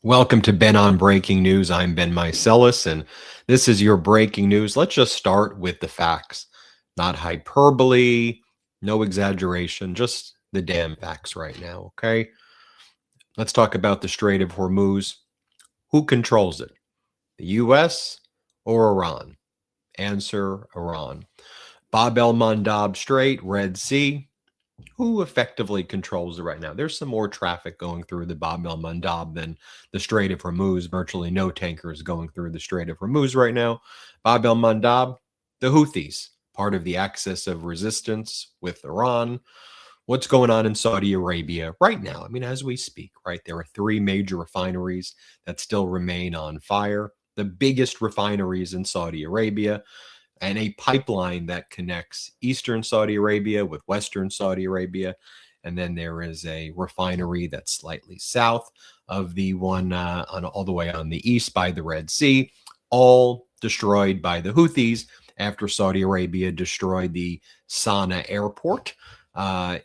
Welcome to Ben on Breaking News. I'm Ben Meiselas, and this is your breaking news. Let's just start with the facts. Not hyperbole, no exaggeration, just the damn facts right now, okay? Let's talk about the Strait of Hormuz. Who controls it? The U.S. or Iran? Answer, Iran. Bab el-Mandab Strait, Red Sea. Who effectively controls it right now? There's some more traffic going through the Bab el-Mandab than the Strait of Hormuz. Virtually no tankers going through the Strait of Hormuz right now. Bab el-Mandab, the Houthis, part of the axis of resistance with Iran. What's going on in Saudi Arabia right now? I mean, as we speak, right? There are three major refineries that still remain on fire. The biggest refineries in Saudi Arabia, and a pipeline that connects eastern Saudi Arabia with western Saudi Arabia. And then there is a refinery that's slightly south of the one on all the way on the east by the Red Sea, all destroyed by the Houthis after Saudi Arabia destroyed the Sana'a airport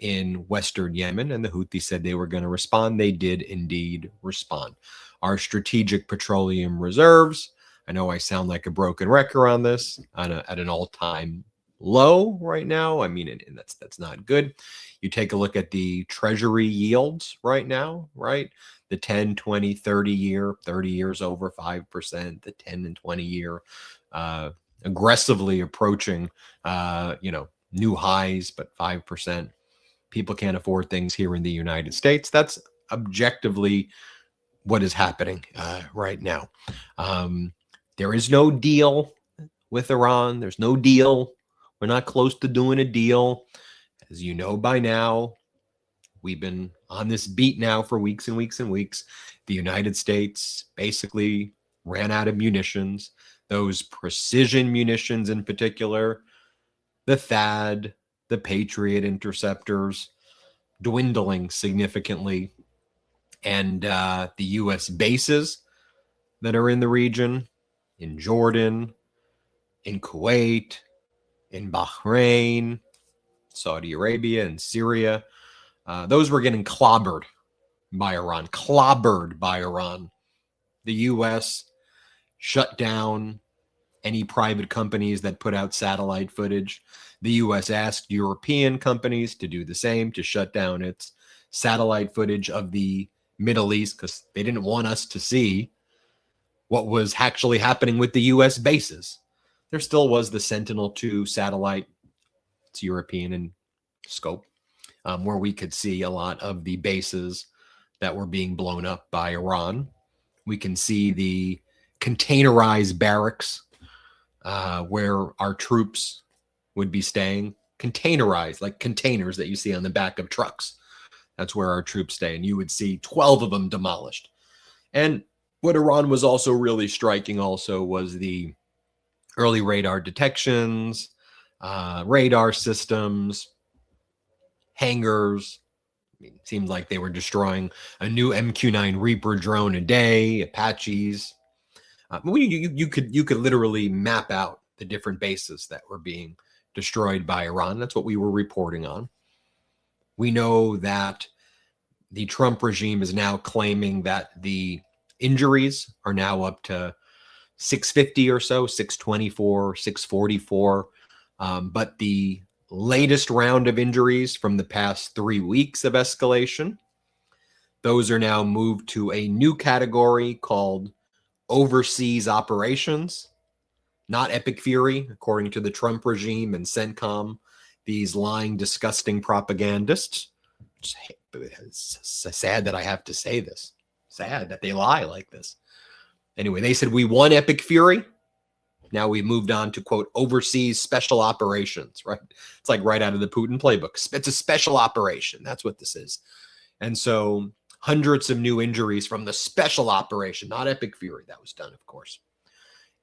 in western Yemen. And the Houthis said they were going to respond. They did indeed respond. Our strategic petroleum reserves, I know I sound like a broken record on this, at an all-time low right now. I mean, and that's not good. You take a look at the treasury yields right now, right? The 10, 20, 30 year, 30 years over 5%, the 10 and 20 year aggressively approaching, new highs, but 5%. People can't afford things here in the United States. That's objectively what is happening right now. There is no deal with Iran. There's no deal. We're not close to doing a deal. As you know by now, we've been on this beat now for weeks and weeks and weeks. The United States basically ran out of munitions, those precision munitions in particular, the THAAD, the Patriot interceptors, dwindling significantly. And the U.S. bases that are in the region, in Jordan, in Kuwait, in Bahrain, Saudi Arabia, and Syria. Those were getting clobbered by Iran. The U.S. shut down any private companies that put out satellite footage. The U.S. asked European companies to do the same, to shut down its satellite footage of the Middle East because they didn't want us to see what was actually happening with the U.S. bases. There still was the Sentinel-2 satellite. It's European in scope, where we could see a lot of the bases that were being blown up by Iran. We can see the containerized barracks where our troops would be staying. Containerized, like containers that you see on the back of trucks. That's where our troops stay. And you would see 12 of them demolished. And what Iran was also really striking also was the early radar detections, radar systems, hangars. I mean, it seemed like they were destroying a new MQ-9 Reaper drone a day, Apaches. You could literally map out the different bases that were being destroyed by Iran. That's what we were reporting on. We know that the Trump regime is now claiming that the injuries are now up to 650 or so, 624, 644. But the latest round of injuries from the past 3 weeks of escalation, those are now moved to a new category called overseas operations, not Epic Fury, according to the Trump regime and CENTCOM, these lying, disgusting propagandists. It's sad that I have to say this. Sad that they lie like this. Anyway, they said we won Epic Fury. Now we moved on to, quote, overseas special operations, right? It's like right out of the Putin playbook. It's a special operation. That's what this is. And so hundreds of new injuries from the special operation, not Epic Fury. That was done, of course.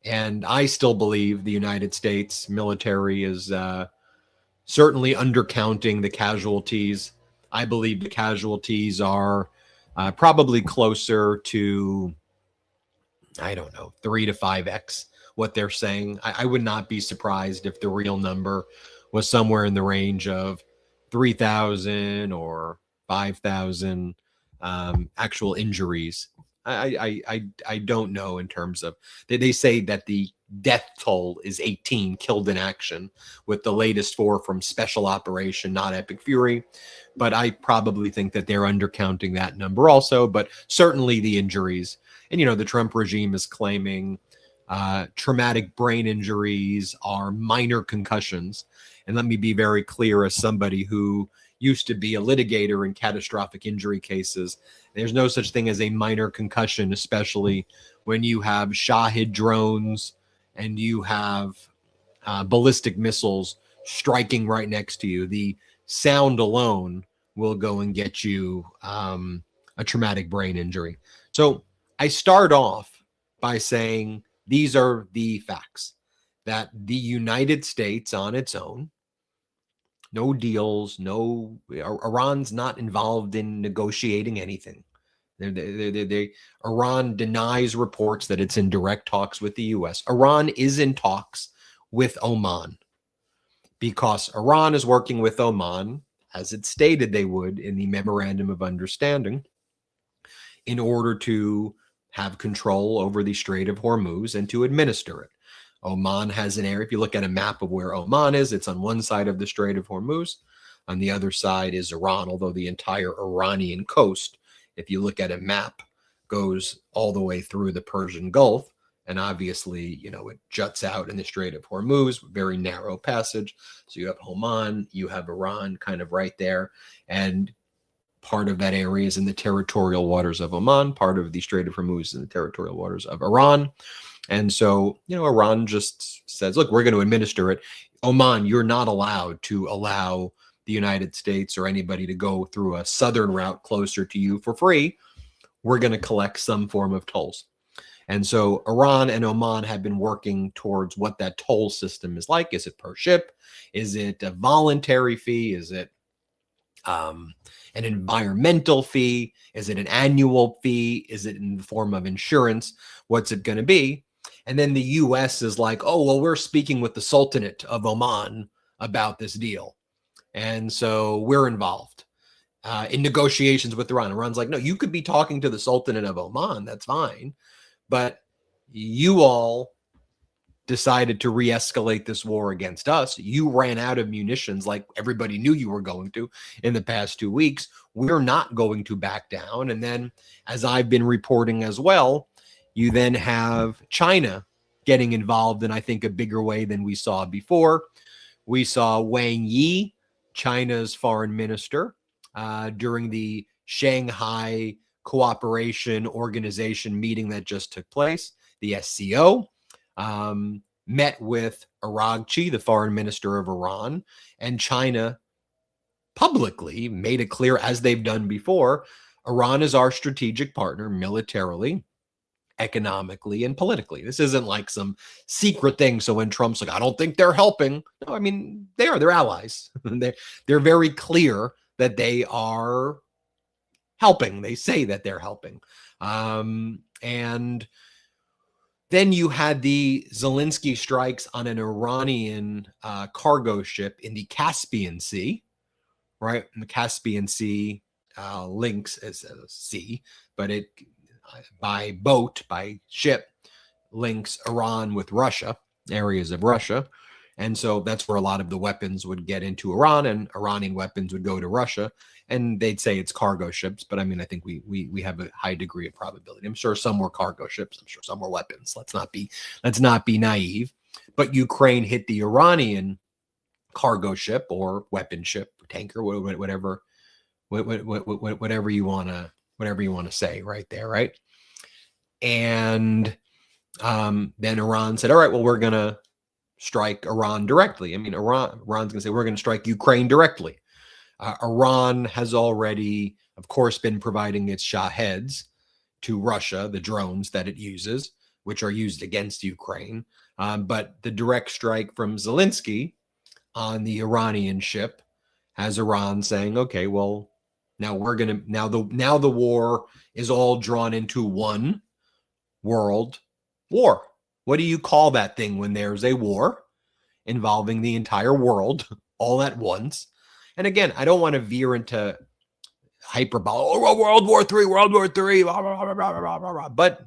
And I still believe the United States military is certainly undercounting the casualties. I believe the casualties are probably closer to, I don't know, 3 to 5x what they're saying. I would not be surprised if the real number was somewhere in the range of 3,000 or 5,000 actual injuries I don't know in terms of they say that the death toll is 18 killed in action, with the latest 4 from Special Operation Not Epic Fury. But I probably think that they're undercounting that number also. But certainly the injuries, and the Trump regime is claiming traumatic brain injuries are minor concussions. And let me be very clear, as somebody who used to be a litigator in catastrophic injury cases, there's no such thing as a minor concussion, especially when you have Shahid drones and you have ballistic missiles striking right next to you. The sound alone will go and get you a traumatic brain injury. So I start off by saying these are the facts, that the United States on its own, no deals, no, Iran's not involved in negotiating anything. Iran denies reports that it's in direct talks with the U.S. Iran is in talks with Oman because Iran is working with Oman, as it stated they would in the Memorandum of Understanding, in order to have control over the Strait of Hormuz and to administer it. Oman has an area. If you look at a map of where Oman is, it's on one side of the Strait of Hormuz. On the other side is Iran, although the entire Iranian coast, if you look at a map, goes all the way through the Persian Gulf. And obviously, it juts out in the Strait of Hormuz, very narrow passage. So you have Oman, you have Iran kind of right there. And part of that area is in the territorial waters of Oman. Part of the Strait of Hormuz is in the territorial waters of Iran. And so, Iran just says, look, we're going to administer it. Oman, you're not allowed to allow the United States or anybody to go through a southern route closer to you for free. We're going to collect some form of tolls. And so Iran and Oman have been working towards what that toll system is like. Is it per ship? Is it a voluntary fee? Is it an environmental fee? Is it an annual fee? Is it in the form of insurance? What's it going to be? And then the U.S. is like, oh, well, we're speaking with the Sultanate of Oman about this deal. And so we're involved in negotiations with Iran. Iran's like, no, you could be talking to the Sultanate of Oman. That's fine. But you all decided to re-escalate this war against us. You ran out of munitions like everybody knew you were going to in the past 2 weeks. We're not going to back down. And then, as I've been reporting as well, you then have China getting involved in, I think, a bigger way than we saw before. We saw Wang Yi, China's foreign minister, during the Shanghai Cooperation Organization meeting that just took place, the SCO, met with Araghchi, the foreign minister of Iran, and China publicly made it clear, as they've done before, Iran is our strategic partner militarily, economically, and politically. This isn't like some secret thing. So when Trump's like, I don't think they're helping. No, I mean, they're allies. They're very clear that they are helping. They say that they're helping. And then you had the Zelensky strikes on an Iranian cargo ship in the Caspian Sea, right? And the Caspian Sea links as a sea, but it by boat, by ship, links Iran with Russia, areas of Russia. And so that's where a lot of the weapons would get into Iran, and Iranian weapons would go to Russia. And they'd say it's cargo ships, but I mean, I think we have a high degree of probability. I'm sure some were cargo ships. I'm sure some were weapons. Let's not be naive. But Ukraine hit the Iranian cargo ship or weapon ship, tanker, whatever you want to say right there, right? And then Iran said, all right, well, we're going to strike Iran directly. I mean, Iran's going to say, we're going to strike Ukraine directly. Iran has already, of course, been providing its Shaheds to Russia, the drones that it uses, which are used against Ukraine. But the direct strike from Zelensky on the Iranian ship has Iran saying, okay, well, now the war is all drawn into one world war. What do you call that thing when there's a war involving the entire world all at once? And again, I don't want to veer into hyperbole. Oh, World War III, World War III. Blah, blah, blah, blah, blah, blah, blah. But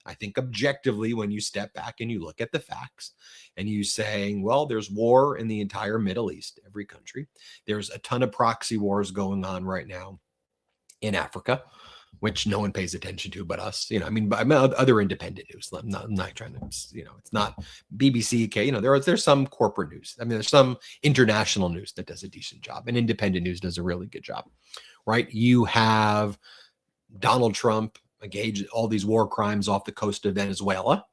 I think objectively, when you step back and you look at the facts and you saying, well, there's war in the entire Middle East, every country. There's a ton of proxy wars going on right now in Africa, which no one pays attention to but us. I mean, other independent news. I'm not trying to, it's not BBC, there's some corporate news. I mean, there's some international news that does a decent job, and independent news does a really good job, right? You have Donald Trump engaged all these war crimes off the coast of Venezuela,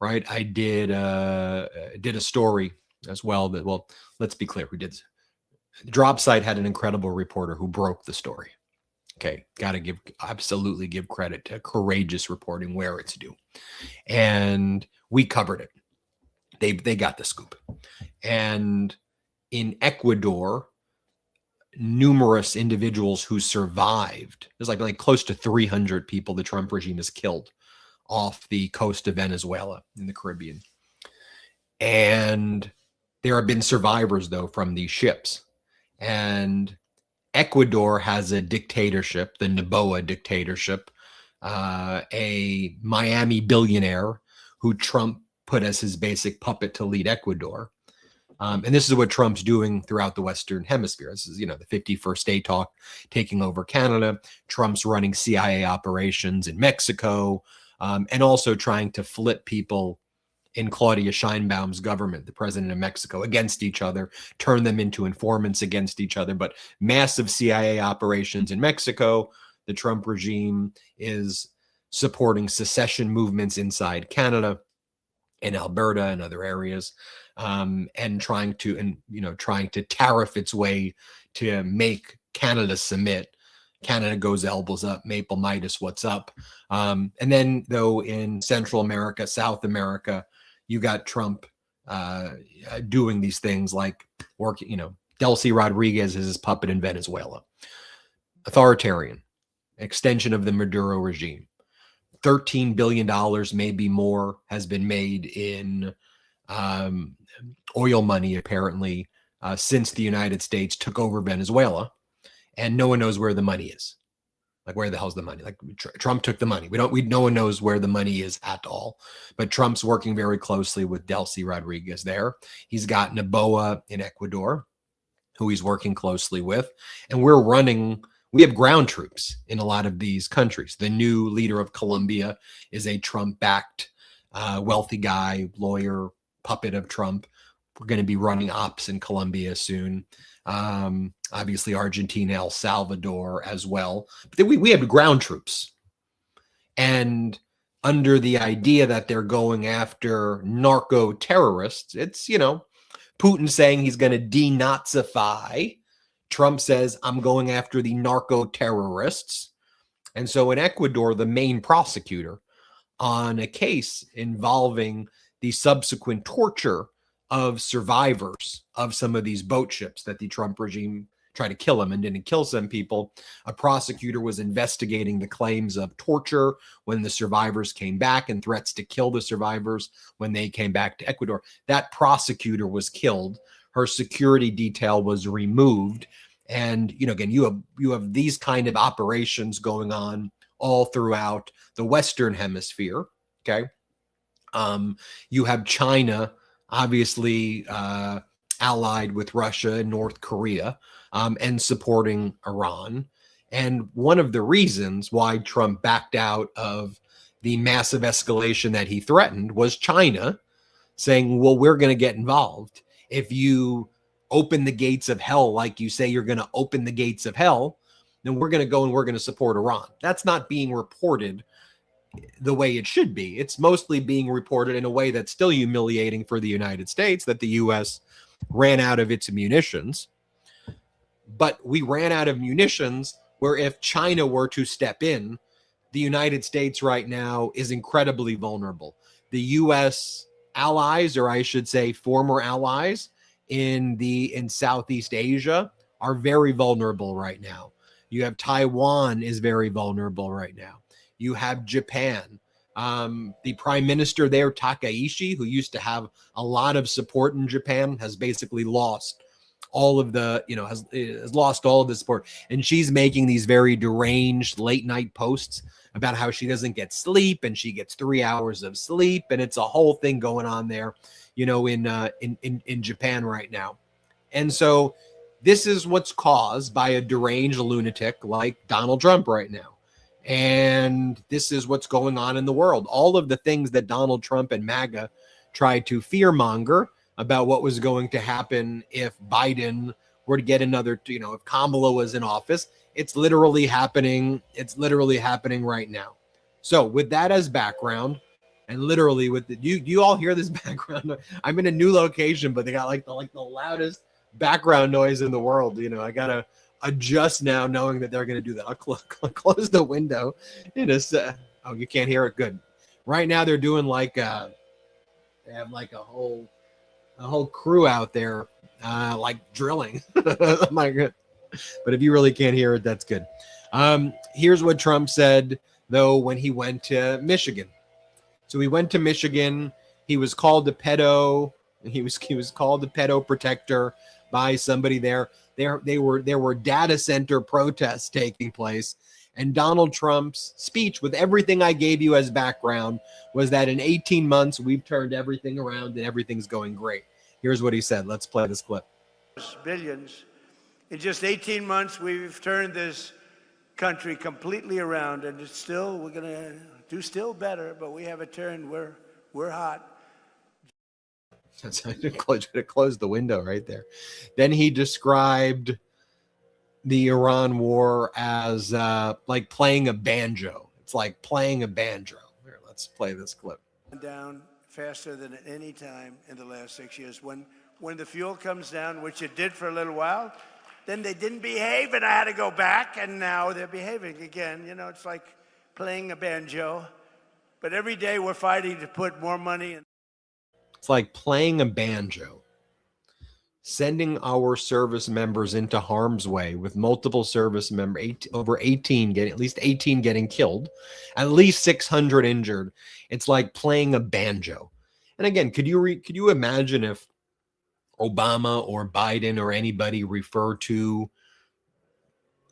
right? I did a story as well that, well, let's be clear, Drop Site had an incredible reporter who broke the story. Okay, got to absolutely give credit to courageous reporting where it's due. And we covered it. They got the scoop. And in Ecuador, numerous individuals who survived, there's like close to 300 people the Trump regime has killed off the coast of Venezuela in the Caribbean. And there have been survivors, though, from these ships. And Ecuador has a dictatorship, the Noboa dictatorship, a Miami billionaire who Trump put as his basic puppet to lead Ecuador. And this is what Trump's doing throughout the Western Hemisphere. This is, the 51st state talk taking over Canada. Trump's running CIA operations in Mexico, and also trying to flip people in Claudia Sheinbaum's government, the president of Mexico, against each other, turn them into informants against each other. But massive CIA operations in Mexico. The Trump regime is supporting secession movements inside Canada, in Alberta and other areas, and trying to tariff its way to make Canada submit. Canada goes elbows up, Maple Midas, what's up? And then, though, in Central America, South America, you got Trump doing these things like working, Delcy Rodriguez is his puppet in Venezuela. Authoritarian, extension of the Maduro regime. $13 billion, maybe more, has been made in oil money, apparently, since the United States took over Venezuela. And no one knows where the money is. Like, where the hell's the money? Like, Trump took the money. No one knows where the money is at all. But Trump's working very closely with Delcy Rodriguez there. He's got Noboa in Ecuador, who he's working closely with. And we have ground troops in a lot of these countries. The new leader of Colombia is a Trump-backed, wealthy guy, lawyer, puppet of Trump. We're going to be running ops in Colombia soon. Obviously, Argentina, El Salvador as well. But we have ground troops. And under the idea that they're going after narco-terrorists, it's, Putin saying he's going to denazify. Trump says, I'm going after the narco-terrorists. And so in Ecuador, the main prosecutor on a case involving the subsequent torture of survivors of some of these boat ships that the Trump regime tried to kill them and didn't kill some people, a prosecutor was investigating the claims of torture when the survivors came back and threats to kill the survivors when they came back to Ecuador. That prosecutor was killed. Her security detail was removed. And, again, you have these kind of operations going on all throughout the Western Hemisphere. Okay. You have China, obviously, allied with Russia and North Korea, and supporting Iran. And one of the reasons why Trump backed out of the massive escalation that he threatened was China saying, well, we're going to get involved. If you open the gates of hell, like you say you're going to open the gates of hell, then we're going to go and we're going to support Iran. That's not being reported the way it should be. It's mostly being reported in a way that's still humiliating for the United States, that the U.S. ran out of its munitions. But we ran out of munitions where if China were to step in, the United States right now is incredibly vulnerable. The U.S. allies, or I should say former allies in Southeast Asia, are very vulnerable right now. You have Taiwan is very vulnerable right now. You have Japan. The prime minister there, Takaishi, who used to have a lot of support in Japan, has basically lost all of the, has lost all of the support. And she's making these very deranged late night posts about how she doesn't get sleep and she gets 3 hours of sleep. And it's a whole thing going on there, in Japan right now. And so this is what's caused by a deranged lunatic like Donald Trump right now. And this is what's going on in the world. All of the things that Donald Trump and MAGA tried to fearmonger about what was going to happen if Biden were to get another, if Kamala was in office, it's literally happening. It's literally happening right now. So with that as background, and literally with you all hear this background? I'm in a new location, but they got like the loudest background noise in the world. I gotta adjust now, knowing that they're gonna do that. I'll close the window in a sec. Oh, you can't hear it. Good. Right now they're doing they have like a whole crew out there, like drilling. Oh my God. But if you really can't hear it, that's good. Here's what Trump said though when he went to Michigan. So he went to Michigan. He was called a pedo. He was called a pedo protector by somebody there. There were data center protests taking place, and Donald Trump's speech, with everything I gave you as background, was that in 18 months we've turned everything around and everything's going great. Here's what he said. Let's play this clip. Billions. In just 18 months, we've turned this country completely around, and we're gonna do still better, but we have a turn. We're hot. That's how to close the window right there. Then he described the Iran war as like playing a banjo. It's like playing a banjo. Here, let's play this clip. Down faster than at any time in the last 6 years. When the fuel comes down, which it did for a little while, then they didn't behave, and I had to go back, and now they're behaving again. It's like playing a banjo. But every day we're fighting to put more money in. It's like playing a banjo, sending our service members into harm's way, with multiple service members, at least 18 getting killed, at least 600 injured. It's like playing a banjo. And again, could you imagine if Obama or Biden or anybody refer to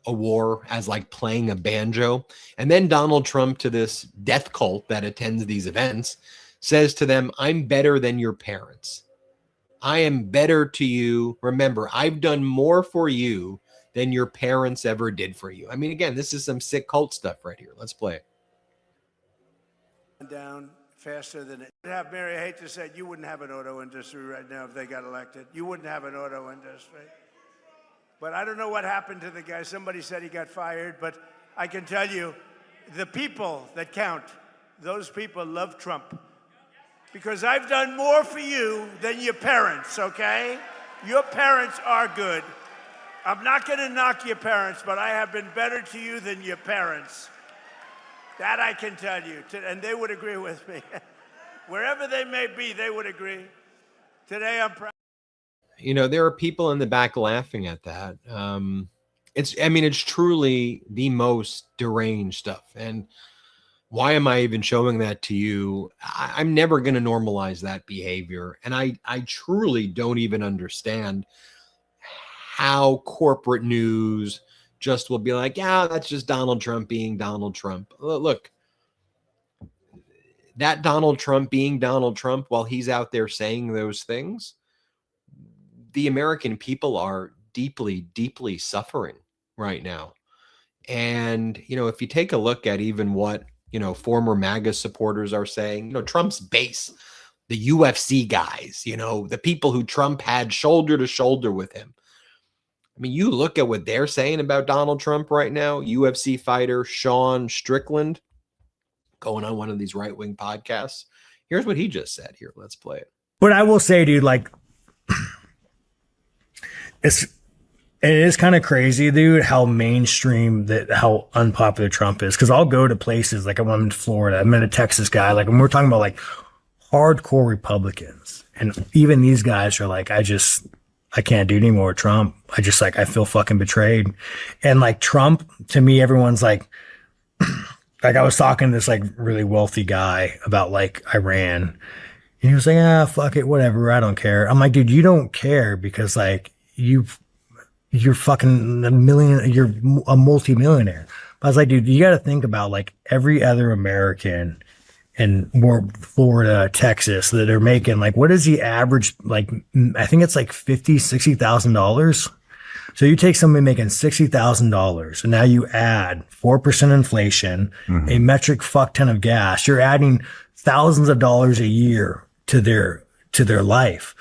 a war as like playing a banjo? And then Donald Trump, to this death cult that attends these events, says to them, I'm better than your parents. I am better to you. Remember, I've done more for you than your parents ever did for you. I mean, again, this is some sick cult stuff right here. Let's play it. Down faster than it. Mary, I hate to say it, you wouldn't have an auto industry right now if they got elected. You wouldn't have an auto industry. But I don't know what happened to the guy. Somebody said he got fired, but I can tell you, the people that count, those people love Trump. Because I've done more for you than your parents, okay? Your parents are good. I'm not going to knock your parents, but I have been better to you than your parents. That I can tell you, and they would agree with me. Wherever they may be, they would agree. Today, I'm proud. There are people in the back laughing at that. It's truly the most deranged stuff. And why am I even showing that to you? I'm never going to normalize that behavior. And I truly don't even understand how corporate news just will be like, yeah, that's just Donald Trump being Donald Trump. Look, that Donald Trump being Donald Trump, while he's out there saying those things, the American people are deeply, deeply suffering right now. And, if you take a look at even what, former MAGA supporters are saying, Trump's base, the UFC guys, the people who Trump had shoulder to shoulder with him. I mean, you look at what they're saying about Donald Trump right now. UFC fighter Sean Strickland, going on one of these right-wing podcasts. Here's what he just said. Here, let's play it. But I will say, dude, like, it is kind of crazy, dude, how mainstream how unpopular Trump is. Because I'll go to places like I'm in Florida, I met a Texas guy, like when we're talking about like hardcore Republicans, and even these guys are like, I can't do any more with Trump. I feel fucking betrayed. And like Trump, to me, everyone's like I was talking to this like really wealthy guy about like Iran, and he was like, fuck it, whatever, I don't care. I'm like, dude, you don't care because like you're fucking you're a multimillionaire. I was like, dude, you got to think about like every other American in more Florida, Texas that are making like, what is the average? Like, I think it's like $60,000. So you take somebody making $60,000 and now you add 4% inflation, a metric fuck ton of gas. You're adding thousands of dollars a year to their life.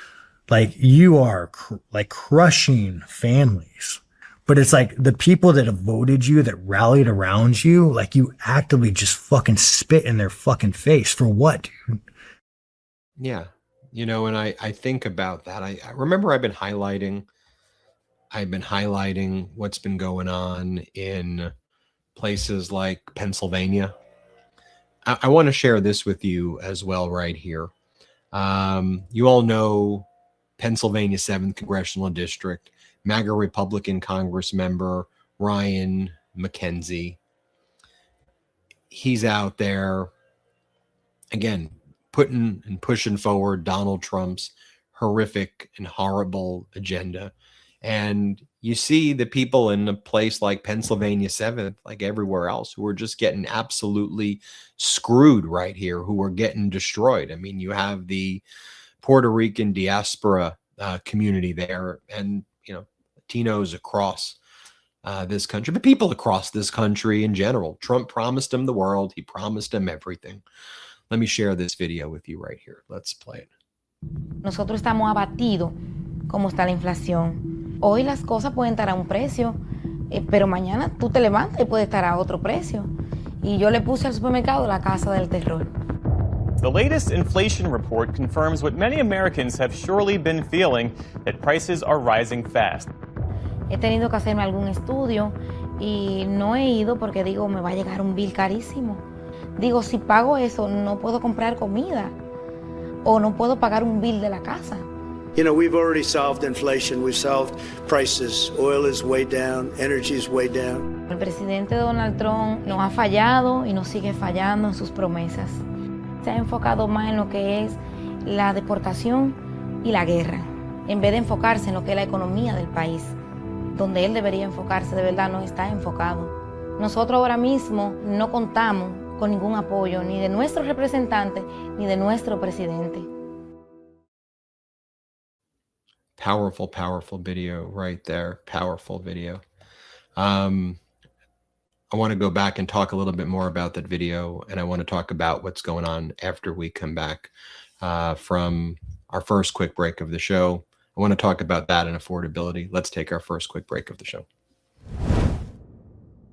Like you are like crushing families. But it's like the people that have voted you, that rallied around you, like you actively just fucking spit in their fucking face for what, dude? Yeah. You know, and I think about that. I remember I've been highlighting what's been going on in places like Pennsylvania. I want to share this with you as well right here. You all know Pennsylvania 7th Congressional District, MAGA Republican Congress member Ryan McKenzie. He's out there, again, putting and pushing forward Donald Trump's horrific and horrible agenda. And you see the people in a place like Pennsylvania 7th, like everywhere else, who are just getting absolutely screwed right here, who are getting destroyed. I mean, you have the Puerto Rican diaspora community there, and you know, Latinos across this country, but people across this country in general. Trump promised them the world. He promised them everything. Let me share this video with you right here. Let's play it. Nosotros estamos abatidos como está la inflación. Hoy las cosas pueden estar a un precio, pero mañana tú te levantas y puede estar a otro precio. Y yo le puse al supermercado la casa del terror. The latest inflation report confirms what many Americans have surely been feeling, that prices are rising fast. He tenido que hacerme algún estudio y no he ido porque digo, me va a llegar un bill carísimo. Digo, si pago eso, no puedo comprar comida o no puedo pagar un bill de la casa. You know, we've already solved inflation. We've solved prices. Oil is way down. Energy is way down. El presidente Donald Trump nos ha fallado y nos sigue fallando en sus promesas. Se ha enfocado más en lo que es la deportación y la guerra, en vez de enfocarse en lo que es la economía del país, donde él debería enfocarse, de verdad no está enfocado. Nosotros ahora mismo no contamos con ningún apoyo, ni de nuestros representantes, ni de nuestro presidente. Powerful, powerful video right there. Powerful video. I want to go back and talk a little bit more about that video, and I want to talk about what's going on after we come back from our first quick break of the show. I want to talk about that and affordability. Let's take our first quick break of the show.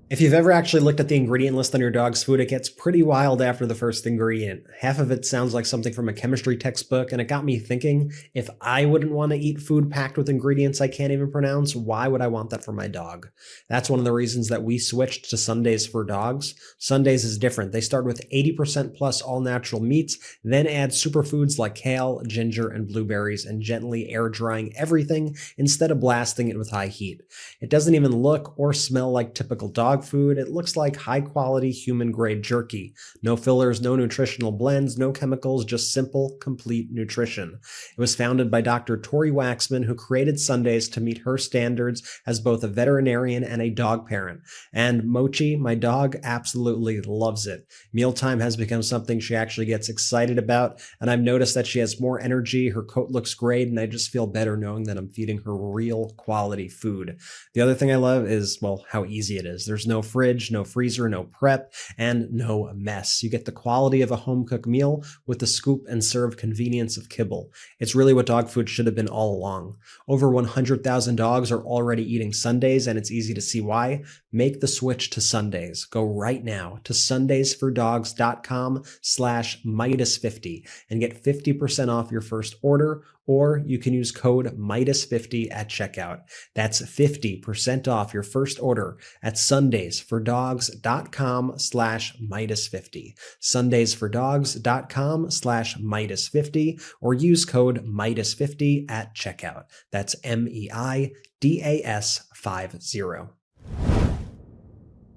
If you've ever actually looked at the ingredient list on your dog's food, it gets pretty wild after the first ingredient. Half of it sounds like something from a chemistry textbook, and it got me thinking, if I wouldn't want to eat food packed with ingredients I can't even pronounce, why would I want that for my dog? That's one of the reasons that we switched to Sundays for dogs. Sundays is different. They start with 80% plus all natural meats, then add superfoods like kale, ginger, and blueberries, and gently air drying everything instead of blasting it with high heat. It doesn't even look or smell like typical dog food. It looks like high quality human grade jerky. No fillers, no nutritional blends, no chemicals, just simple, complete nutrition. It was founded by Dr. Tori Waxman, who created Sundays to meet her standards as both a veterinarian and a dog parent. And Mochi, my dog, absolutely loves it. Mealtime has become something she actually gets excited about, and I've noticed that she has more energy, her coat looks great, and I just feel better knowing that I'm feeding her real quality food. The other thing I love is, well, how easy it is. There's no fridge, no freezer, no prep, and no mess. You get the quality of a home-cooked meal with the scoop and serve convenience of kibble. It's really what dog food should have been all along. Over 100,000 dogs are already eating Sundays, and it's easy to see why. Make the switch to Sundays. Go right now to sundaysfordogs.com/Meidas50 and get 50% off your first order, or you can use code Meidas50 at checkout. That's 50% off your first order at sundaysfordogs.com/Meidas50. sundaysfordogs.com/Meidas50, or use code Meidas50 at checkout. That's MEIDAS50.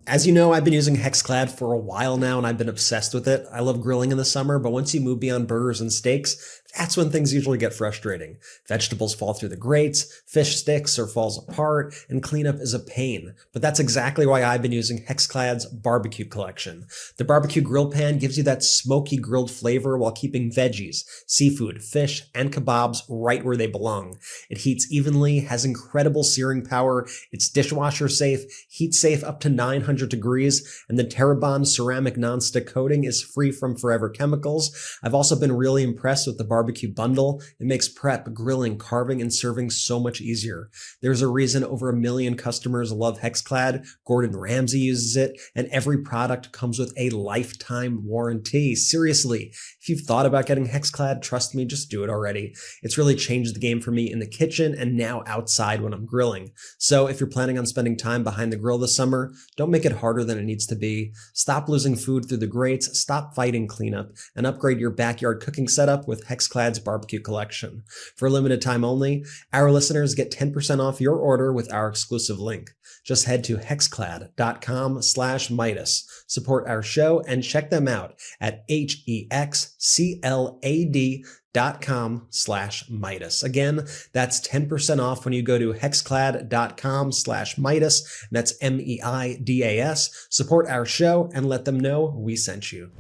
As you know, I've been using Hexclad for a while now, and I've been obsessed with it. I love grilling in the summer, but once you move beyond burgers and steaks, That's when things usually get frustrating. Vegetables fall through the grates, fish sticks or falls apart, and cleanup is a pain. But that's exactly why I've been using Hexclad's barbecue collection. The barbecue grill pan gives you that smoky grilled flavor while keeping veggies, seafood, fish, and kebabs right where they belong. It heats evenly, has incredible searing power, it's dishwasher safe, heat safe up to 900 degrees, and the Terabond ceramic nonstick coating is free from forever chemicals. I've also been really impressed with the barbecue bundle. It makes prep, grilling, carving, and serving so much easier. There's a reason over 1 million customers love Hexclad. Gordon Ramsay uses it, and every product comes with a lifetime warranty. Seriously, if you've thought about getting Hexclad, trust me, just do it already. It's really changed the game for me in the kitchen and now outside when I'm grilling. So if you're planning on spending time behind the grill this summer, don't make it harder than it needs to be. Stop losing food through the grates, stop fighting cleanup, and upgrade your backyard cooking setup with Hexclad's barbecue collection. For a limited time only, our listeners get 10% off your order with our exclusive link. Just head to hexclad.com/Meidas. Support our show and check them out at hexclad.com/Meidas. Again, that's 10% off when you go to hexclad.com/Meidas. That's MEIDAS. Support our show and let them know we sent you.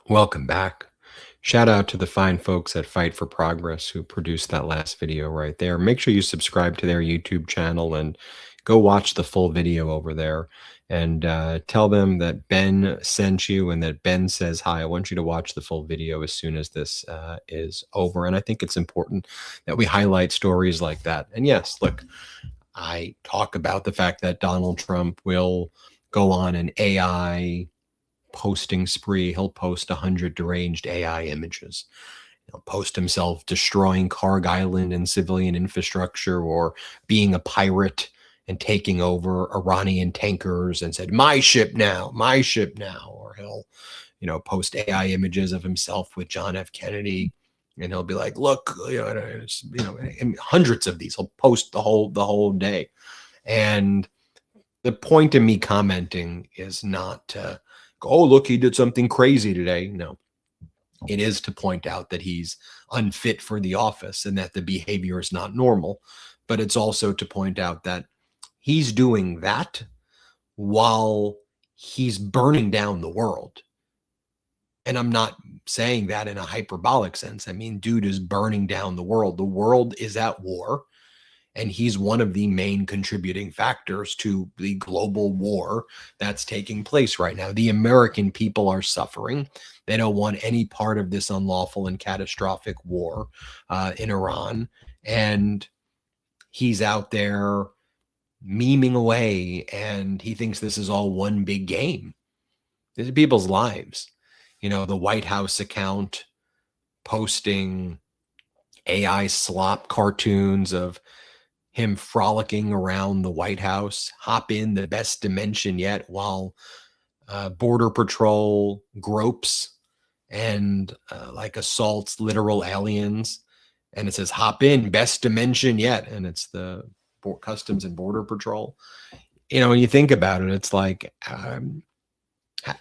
Welcome back. Shout out to the fine folks at Fight for Progress who produced that last video right there. Make sure you subscribe to their YouTube channel and go watch the full video over there. And tell them that Ben sent you and that Ben says hi. I want you to watch the full video as soon as this is over. And I think it's important that we highlight stories like that. And yes, look, I talk about the fact that Donald Trump will go on an AI posting spree. He'll post 100 deranged AI images. He'll post himself destroying Karg Island and civilian infrastructure, or being a pirate and taking over Iranian tankers and said, my ship now, my ship now. Or he'll, post AI images of himself with John F. Kennedy. And he'll be like, look, and hundreds of these. He'll post the whole day. And the point of me commenting is not to go, oh, look, he did something crazy today. No, it is to point out that he's unfit for the office and that the behavior is not normal. But it's also to point out that he's doing that while he's burning down the world. And I'm not saying that in a hyperbolic sense. I mean, dude is burning down the world. The world is at war. And he's one of the main contributing factors to the global war that's taking place right now. The American people are suffering. They don't want any part of this unlawful and catastrophic war in Iran. And he's out there memeing away, and he thinks this is all one big game. These are people's lives. The White House account posting AI slop cartoons of him frolicking around the White House, hop in the best dimension yet, while Border Patrol gropes and assaults literal aliens. And it says, hop in, best dimension yet. And it's the Customs and Border Patrol. When you think about it, it's like,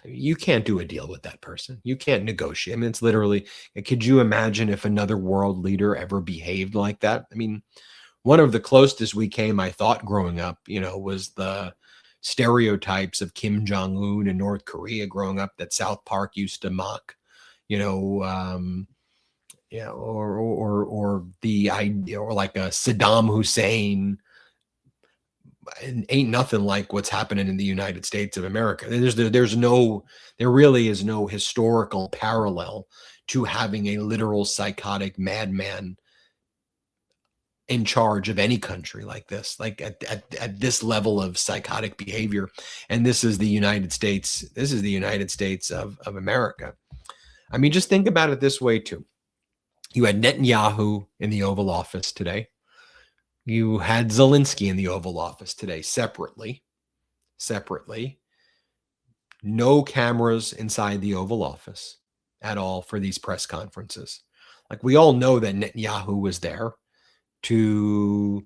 you can't do a deal with that person. You can't negotiate. I mean, it's literally, could you imagine if another world leader ever behaved like that? I mean, one of the closest we came, I thought, growing up, was the stereotypes of Kim Jong-un in North Korea growing up that South Park used to mock, or the idea, or like a Saddam Hussein. Ain't nothing like what's happening in the United States of America. There really is no historical parallel to having a literal psychotic madman in charge of any country like this, like at this level of psychotic behavior. And this is the United States. This is the United States of America. I mean, just think about it this way too. You had Netanyahu in the Oval Office today. You had Zelensky in the Oval Office today, separately. No cameras inside the Oval Office at all for these press conferences. Like, we all know that Netanyahu was there to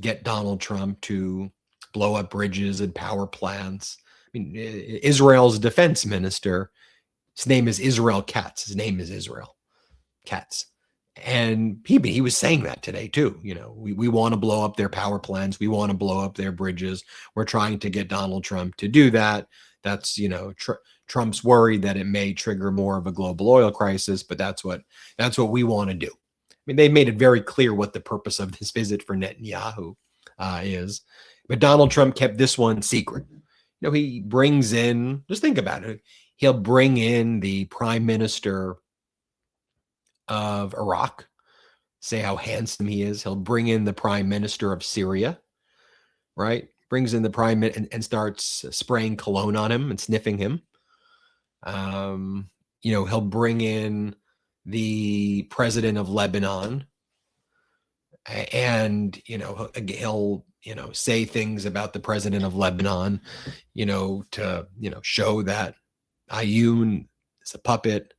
get Donald Trump to blow up bridges and power plants. I mean, Israel's defense minister His name is Israel Katz. His name is Israel Katz. And he was saying that today too. You know, we want to blow up their power plants. We want to blow up their bridges. We're trying to get Donald Trump to do that. That's, you know, Trump's worried that it may trigger more of a global oil crisis, but that's what we want to do. I mean, they made it very clear what the purpose of this visit for Netanyahu is. But Donald Trump kept this one secret. You know, he brings in, just think about it. He'll bring in the prime minister of Iraq, say how handsome he is. He'll bring in the prime minister of Syria, right? Brings in the prime and starts spraying cologne on him and sniffing him. You know, he'll bring in the president of Lebanon, and, you know, he'll you know, say things about the president of Lebanon, you know, to, you know, show that Ayoun is a puppet,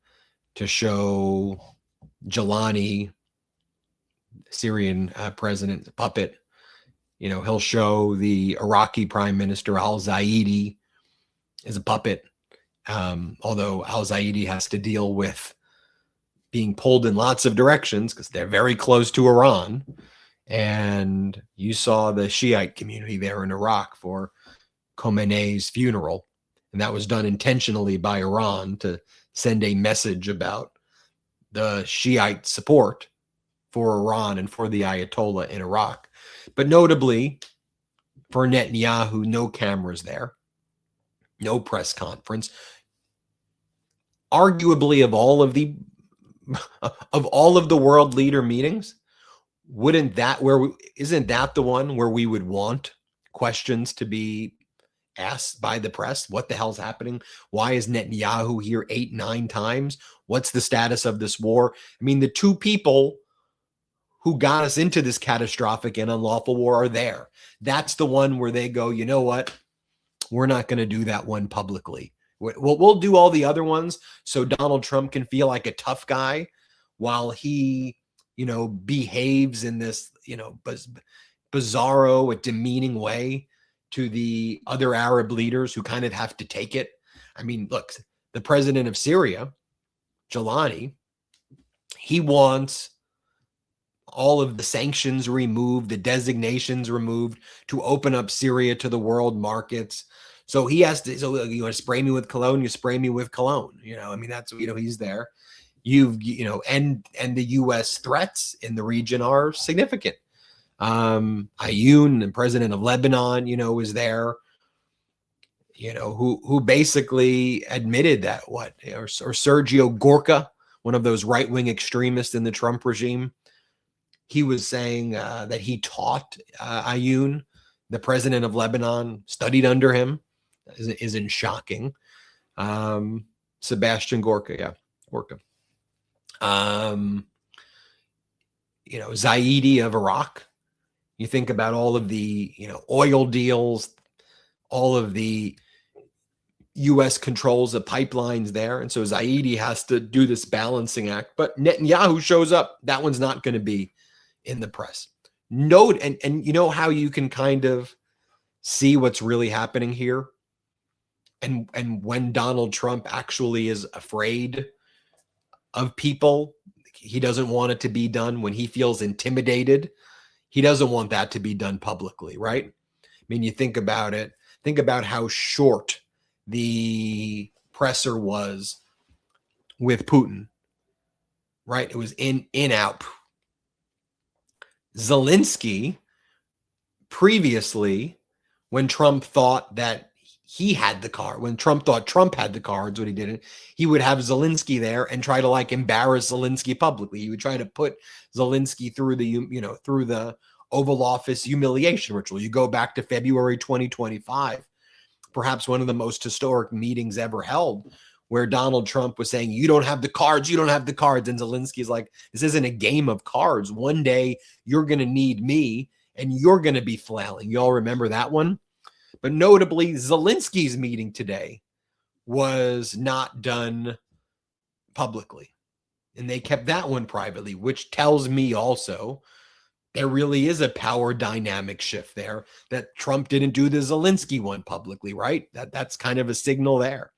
to show Jelani, Syrian president, a puppet. You know, he'll show the Iraqi prime minister al-Zaidi is a puppet. Although al-Zaidi has to deal with being pulled in lots of directions because they're very close to Iran. And you saw the Shiite community there in Iraq for Khomeini's funeral. And that was done intentionally by Iran to send a message about the Shiite support for Iran and for the Ayatollah in Iraq. But notably, for Netanyahu, no cameras there, no press conference. Arguably, of all of the world leader meetings, isn't that the one where we would want questions to be asked by the press? What the hell's happening? Why is Netanyahu here 8-9 times? What's the status of this war? I mean, the two people who got us into this catastrophic and unlawful war are there. That's the one where they go, you know what? We're not going to do that one publicly. We'll do all the other ones so Donald Trump can feel like a tough guy while he, you know, behaves in this, you know, bizarro, a demeaning way to the other Arab leaders who kind of have to take it. I mean, look, the president of Syria, Jelani, he wants all of the sanctions removed, the designations removed, to open up Syria to the world markets. So he has to, so you want to spray me with cologne, you spray me with cologne. You know, I mean, that's, you know, he's there. You know, and the U.S. threats in the region are significant. Ayoun, the president of Lebanon, you know, is there, you know, who basically admitted that or Sergio Gorka, one of those right-wing extremists in the Trump regime, he was saying that he taught Ayoun, the president of Lebanon, studied under him. Isn't shocking. Sebastian Gorka, yeah, Gorka. You know, Zaidi of Iraq. You think about all of the, you know, oil deals, all of the U.S. controls of pipelines there. And so Zaidi has to do this balancing act. But Netanyahu shows up. That one's not going to be in the press. Note, and you know how you can kind of see what's really happening here? And when Donald Trump actually is afraid of people, he doesn't want it to be done. When he feels intimidated, he doesn't want that to be done publicly, right? I mean, you think about it. Think about how short the presser was with Putin, right? It was in, out. Zelensky, previously, when Trump thought that he had the card, when Trump thought Trump had the cards, when he didn't, he would have Zelensky there and try to like embarrass Zelensky publicly. He would try to put Zelensky through the, you know, through the Oval Office humiliation ritual. You go back to February 2025, perhaps one of the most historic meetings ever held, where Donald Trump was saying, you don't have the cards, you don't have the cards. And Zelensky's like, this isn't a game of cards. One day you're going to need me and you're going to be flailing. You all remember that one? But notably, Zelensky's meeting today was not done publicly. And they kept that one privately, which tells me also there really is a power dynamic shift there, that Trump didn't do the Zelensky one publicly, right? That's kind of a signal there.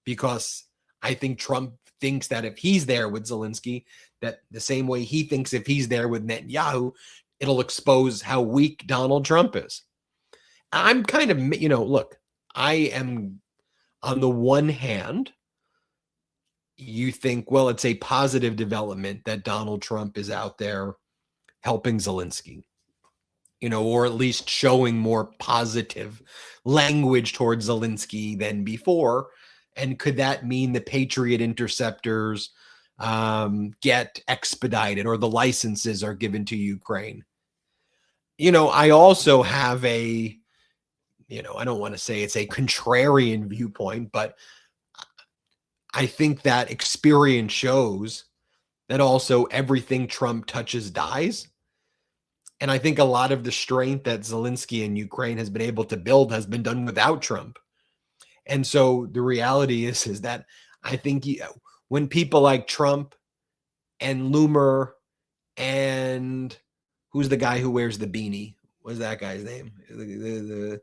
Because I think Trump thinks that if he's there with Zelensky, that the same way he thinks if he's there with Netanyahu, it'll expose how weak Donald Trump is. I'm kind of, look, I am on the one hand, you think, well, it's a positive development that Donald Trump is out there helping Zelensky, or at least showing more positive language towards Zelensky than before. And could that mean the Patriot interceptors get expedited or the licenses are given to Ukraine? I also have I don't want to say it's a contrarian viewpoint, but I think that experience shows that also everything Trump touches dies. And I think a lot of the strength that Zelensky and Ukraine has been able to build has been done without Trump. And so the reality is that I think when people like Trump and Loomer and who's the guy who wears the beanie? What's that guy's name? The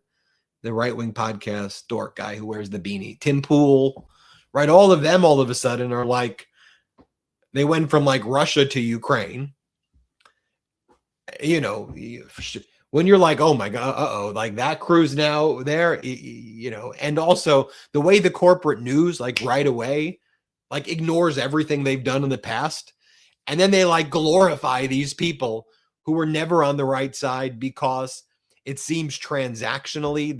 right-wing podcast dork guy who wears the beanie. Tim Pool, right? All of them all of a sudden are like, they went from like Russia to Ukraine. When you're like, oh my God, like that crew's now there, and also the way the corporate news, like right away, like ignores everything they've done in the past. And then they like glorify these people who were never on the right side because it seems transactionally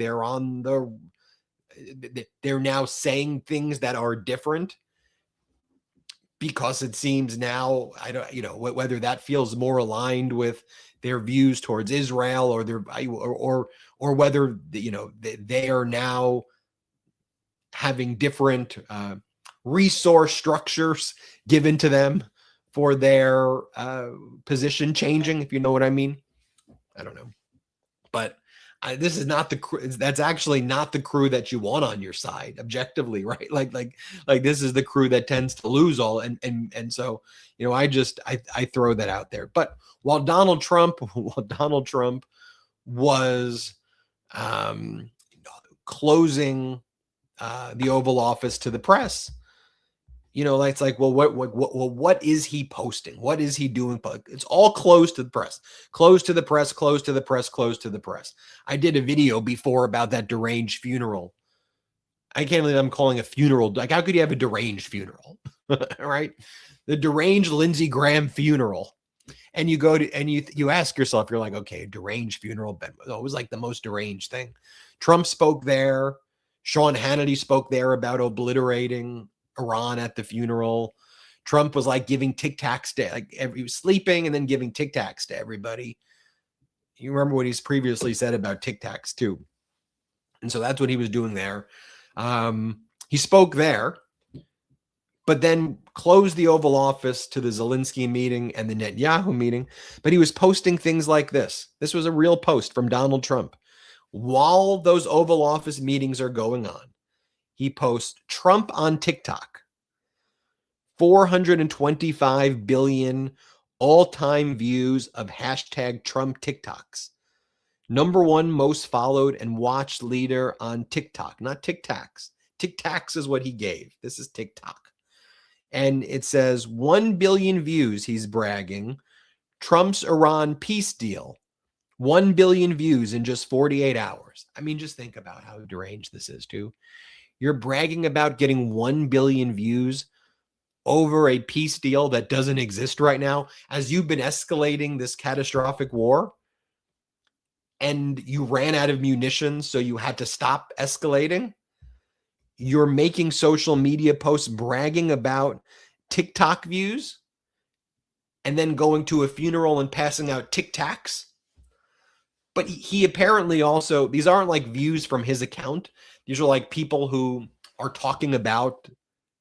they're now saying things that are different because it seems now, I don't, whether that feels more aligned with their views towards Israel or whether, they are now having different resource structures given to them for their position changing, if you know what I mean. I don't know. But this is not the crew. That's actually not the crew that you want on your side, objectively, right? Like this is the crew that tends to lose all, and so I throw that out there. But while Donald Trump was closing the Oval Office to the press, it's like, well, what is he posting? What is he doing? It's all closed to the press, closed to the press, closed to the press, closed to the press. I did a video before about that deranged funeral. I can't believe I'm calling a funeral. Like, how could you have a deranged funeral? Right? The deranged Lindsey Graham funeral. And you go to, and you ask yourself, you're like, okay, deranged funeral. It was like the most deranged thing. Trump spoke there. Sean Hannity spoke there about obliterating Iran at the funeral. Trump was like giving Tic Tacs to, he was sleeping and then giving Tic Tacs to everybody. You remember what he's previously said about Tic Tacs too. And so that's what he was doing there. He spoke there, but then closed the Oval Office to the Zelensky meeting and the Netanyahu meeting. But he was posting things like this. This was a real post from Donald Trump. While those Oval Office meetings are going on, he posts Trump on TikTok. 425 billion all-time views of hashtag Trump TikToks. #1 most followed and watched leader on TikTok, not TikToks. TikToks is what he gave. This is TikTok. And it says 1 billion views, he's bragging. Trump's Iran peace deal. 1 billion views in just 48 hours. I mean, just think about how deranged this is too. You're bragging about getting 1 billion views over a peace deal that doesn't exist right now, as you've been escalating this catastrophic war and you ran out of munitions, so you had to stop escalating. You're making social media posts bragging about TikTok views and then going to a funeral and passing out Tic Tacs. But he apparently also, these aren't like views from his account. These are like people who are talking about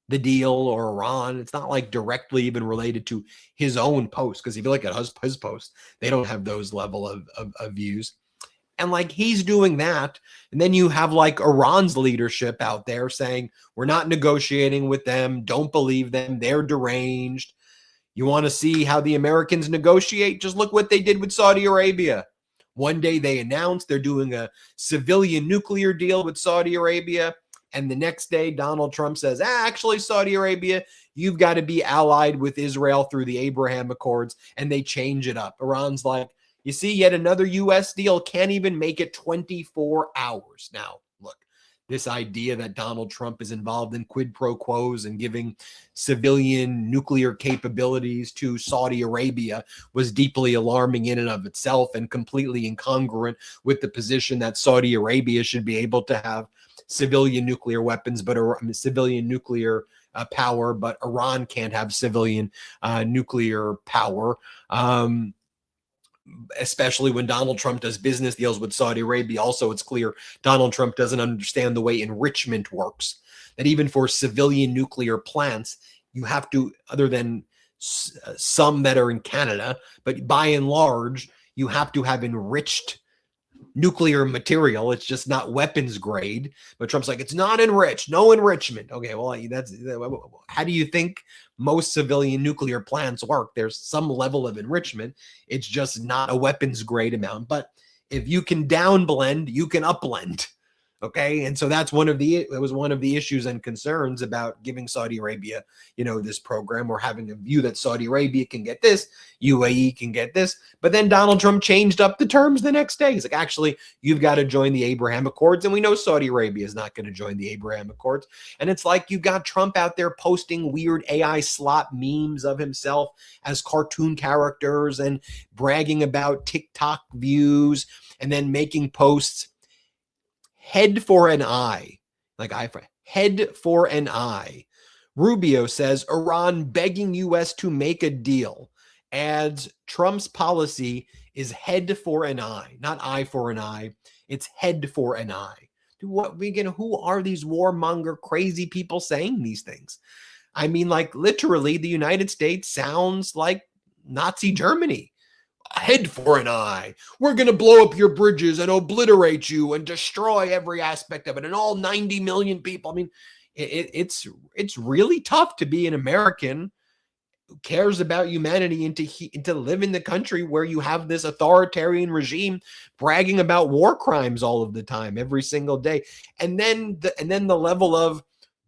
the deal or Iran. It's not like directly even related to his own post, because if you look at his post, they don't have those level of views. And like he's doing that. And then you have like Iran's leadership out there saying, we're not negotiating with them. Don't believe them. They're deranged. You want to see how the Americans negotiate? Just look what they did with Saudi Arabia. One day they announced they're doing a civilian nuclear deal with Saudi Arabia. And the next day, Donald Trump says, actually, Saudi Arabia, you've got to be allied with Israel through the Abraham Accords. And they change it up. Iran's like, you see, yet another U.S. deal can't even make it 24 hours. Now, look, this idea that Donald Trump is involved in quid pro quos and giving civilian nuclear capabilities to Saudi Arabia was deeply alarming in and of itself and completely incongruent with the position that Saudi Arabia should be able to have civilian nuclear weapons, but civilian nuclear power, but Iran can't have civilian nuclear power. Especially when Donald Trump does business deals with Saudi Arabia. Also, it's clear Donald Trump doesn't understand the way enrichment works, that even for civilian nuclear plants, you have to, other than some that are in Canada, but by and large, you have to have enriched nuclear material. It's just not weapons grade. But Trump's like, it's not enriched, no enrichment. Okay, well, how do you think most civilian nuclear plants work? There's some level of enrichment. It's just not a weapons grade amount. But if you can down blend, you can upblend. Okay. And so that's one of the issues and concerns about giving Saudi Arabia, this program, or having a view that Saudi Arabia can get this, UAE can get this. But then Donald Trump changed up the terms the next day. He's like, actually, you've got to join the Abraham Accords. And we know Saudi Arabia is not going to join the Abraham Accords. And it's like you've got Trump out there posting weird AI slot memes of himself as cartoon characters and bragging about TikTok views, and then making posts head for an eye, head for an eye. Rubio says Iran begging U.S. to make a deal. Adds Trump's policy is head for an eye, not eye for an eye. It's head for an eye. Who are these warmonger crazy people saying these things? I mean, like, literally, the United States sounds like Nazi Germany. Head for an eye. We're going to blow up your bridges and obliterate you and destroy every aspect of it and all 90 million people. I mean, it's really tough to be an American who cares about humanity and to live in the country where you have this authoritarian regime bragging about war crimes all of the time, every single day. And then the level of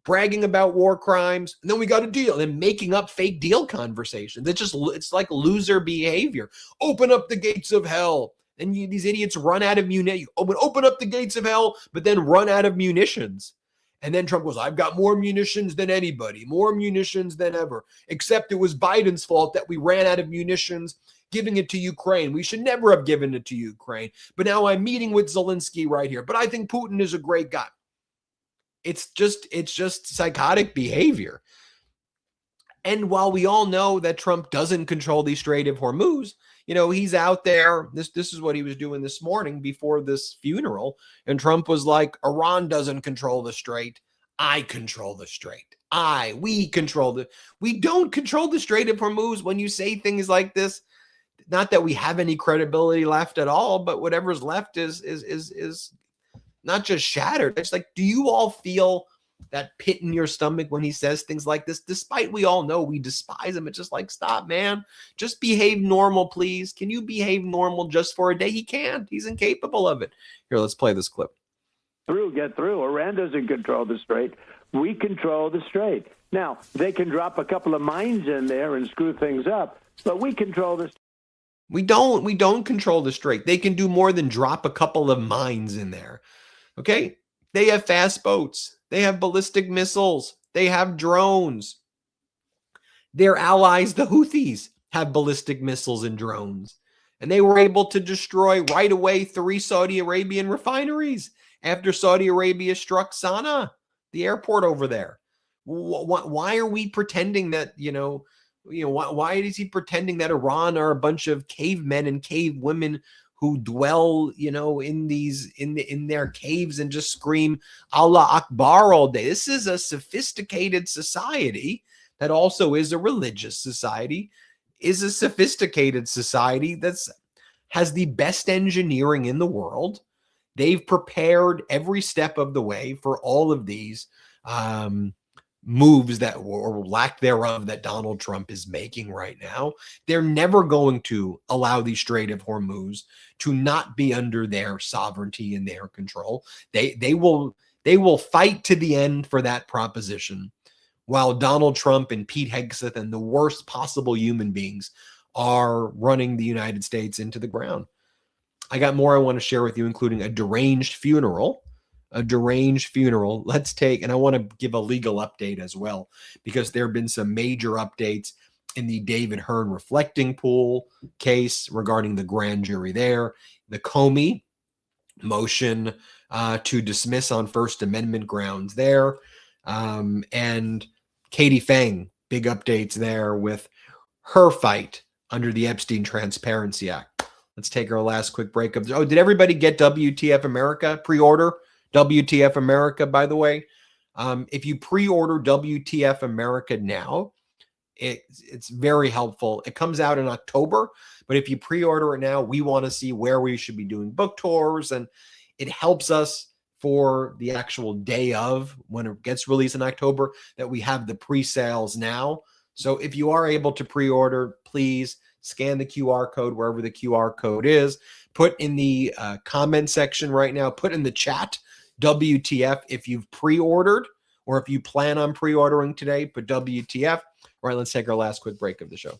bragging about war crimes, and then we got a deal, and making up fake deal conversations. It's like loser behavior. Open up the gates of hell. And these idiots run out of munitions. Open up the gates of hell, but then run out of munitions. And then Trump goes, I've got more munitions than anybody, more munitions than ever, except it was Biden's fault that we ran out of munitions giving it to Ukraine. We should never have given it to Ukraine. But now I'm meeting with Zelensky right here. But I think Putin is a great guy. It's just psychotic behavior. And while we all know that Trump doesn't control the Strait of Hormuz, he's out there. This is what he was doing this morning before this funeral. And Trump was like, Iran doesn't control the strait. I control the strait. We don't control the Strait of Hormuz. When you say things like this, not that we have any credibility left at all, but whatever's left is not just shattered. It's like, do you all feel that pit in your stomach when he says things like this, despite we all know we despise him? It's just like, stop, man. Just behave normal, please. Can you behave normal just for a day? He can't. He's incapable of it. Here, let's play this clip. Get through. Iran doesn't control the strait. We control the strait. Now, they can drop a couple of mines in there and screw things up, but we control the strait. We don't control the strait. They can do more than drop a couple of mines in there. Okay, they have fast boats. They have ballistic missiles. They have drones. Their allies, the Houthis, have ballistic missiles and drones. And they were able to destroy right away 3 Saudi Arabian refineries after Saudi Arabia struck Sana'a, the airport over there. Why are we pretending that, why is he pretending that Iran are a bunch of cavemen and cave women who dwell, in their caves and just scream Allah Akbar all day? This is a sophisticated society that also is a religious society, is a sophisticated society that has the best engineering in the world. They've prepared every step of the way for all of these moves that, or lack thereof, that Donald Trump is making right now. They're never going to allow the Strait of Hormuz to not be under their sovereignty and their control. They They will fight to the end for that proposition, while Donald Trump and Pete Hegseth and the worst possible human beings are running the United States into the ground. I got more I want to share with you, including a deranged funeral. Let's take, and I want to give a legal update as well, because there have been some major updates in the David Hearn reflecting pool case regarding the grand jury there, the Comey motion to dismiss on First Amendment grounds there, and Katie Fang, big updates there with her fight under the Epstein Transparency Act. Let's take our last quick break. Did everybody get WTF America pre-order? WTF America, by the way. If you pre-order WTF America now, it's very helpful. It comes out in October, but if you pre-order it now, we want to see where we should be doing book tours, and it helps us for the actual day of when it gets released in October that we have the pre-sales now. So if you are able to pre-order, please scan the QR code wherever the QR code is. Put in the comment section right now, put in the chat WTF if you've pre-ordered, or if you plan on pre-ordering today, put WTF. All right, let's take our last quick break of the show.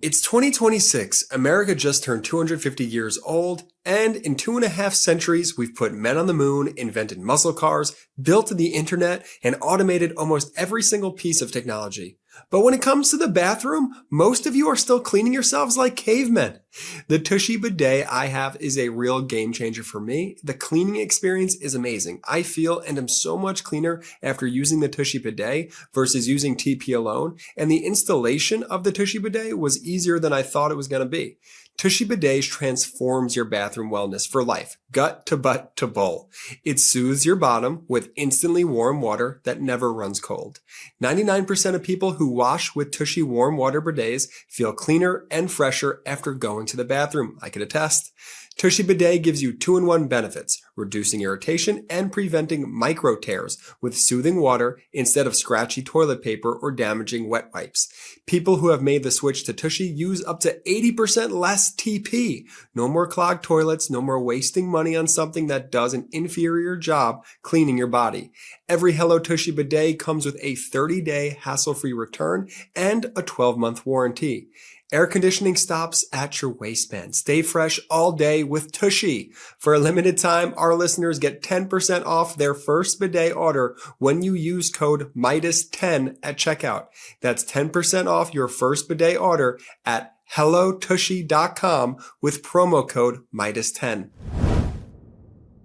It's 2026. America just turned 250 years old, and in 2.5 centuries, we've put men on the moon, invented muscle cars, built the internet, and automated almost every single piece of technology. But when it comes to the bathroom, most of you are still cleaning yourselves like cavemen. The Tushy bidet I have is a real game changer for me. The cleaning experience is amazing. I feel and am so much cleaner after using the Tushy bidet versus using TP alone, and the installation of the Tushy bidet was easier than I thought it was going to be. Tushy Bidet transforms your bathroom wellness for life, gut to butt to bowl. It soothes your bottom with instantly warm water that never runs cold. 99% of people who wash with Tushy warm water bidets feel cleaner and fresher after going to the bathroom. I can attest. Tushy Bidet gives you 2-in-1 benefits, reducing irritation and preventing micro tears with soothing water instead of scratchy toilet paper or damaging wet wipes. People who have made the switch to Tushy use up to 80% less TP. No more clogged toilets, no more wasting money on something that does an inferior job cleaning your body. Every Hello Tushy Bidet comes with a 30-day hassle-free return and a 12-month warranty. Air conditioning stops at your waistband. Stay fresh all day with Tushy. For a limited time, our listeners get 10% off their first bidet order when you use code MeidasTouch at checkout. That's 10% off your first bidet order at hellotushy.com with promo code MeidasTouch.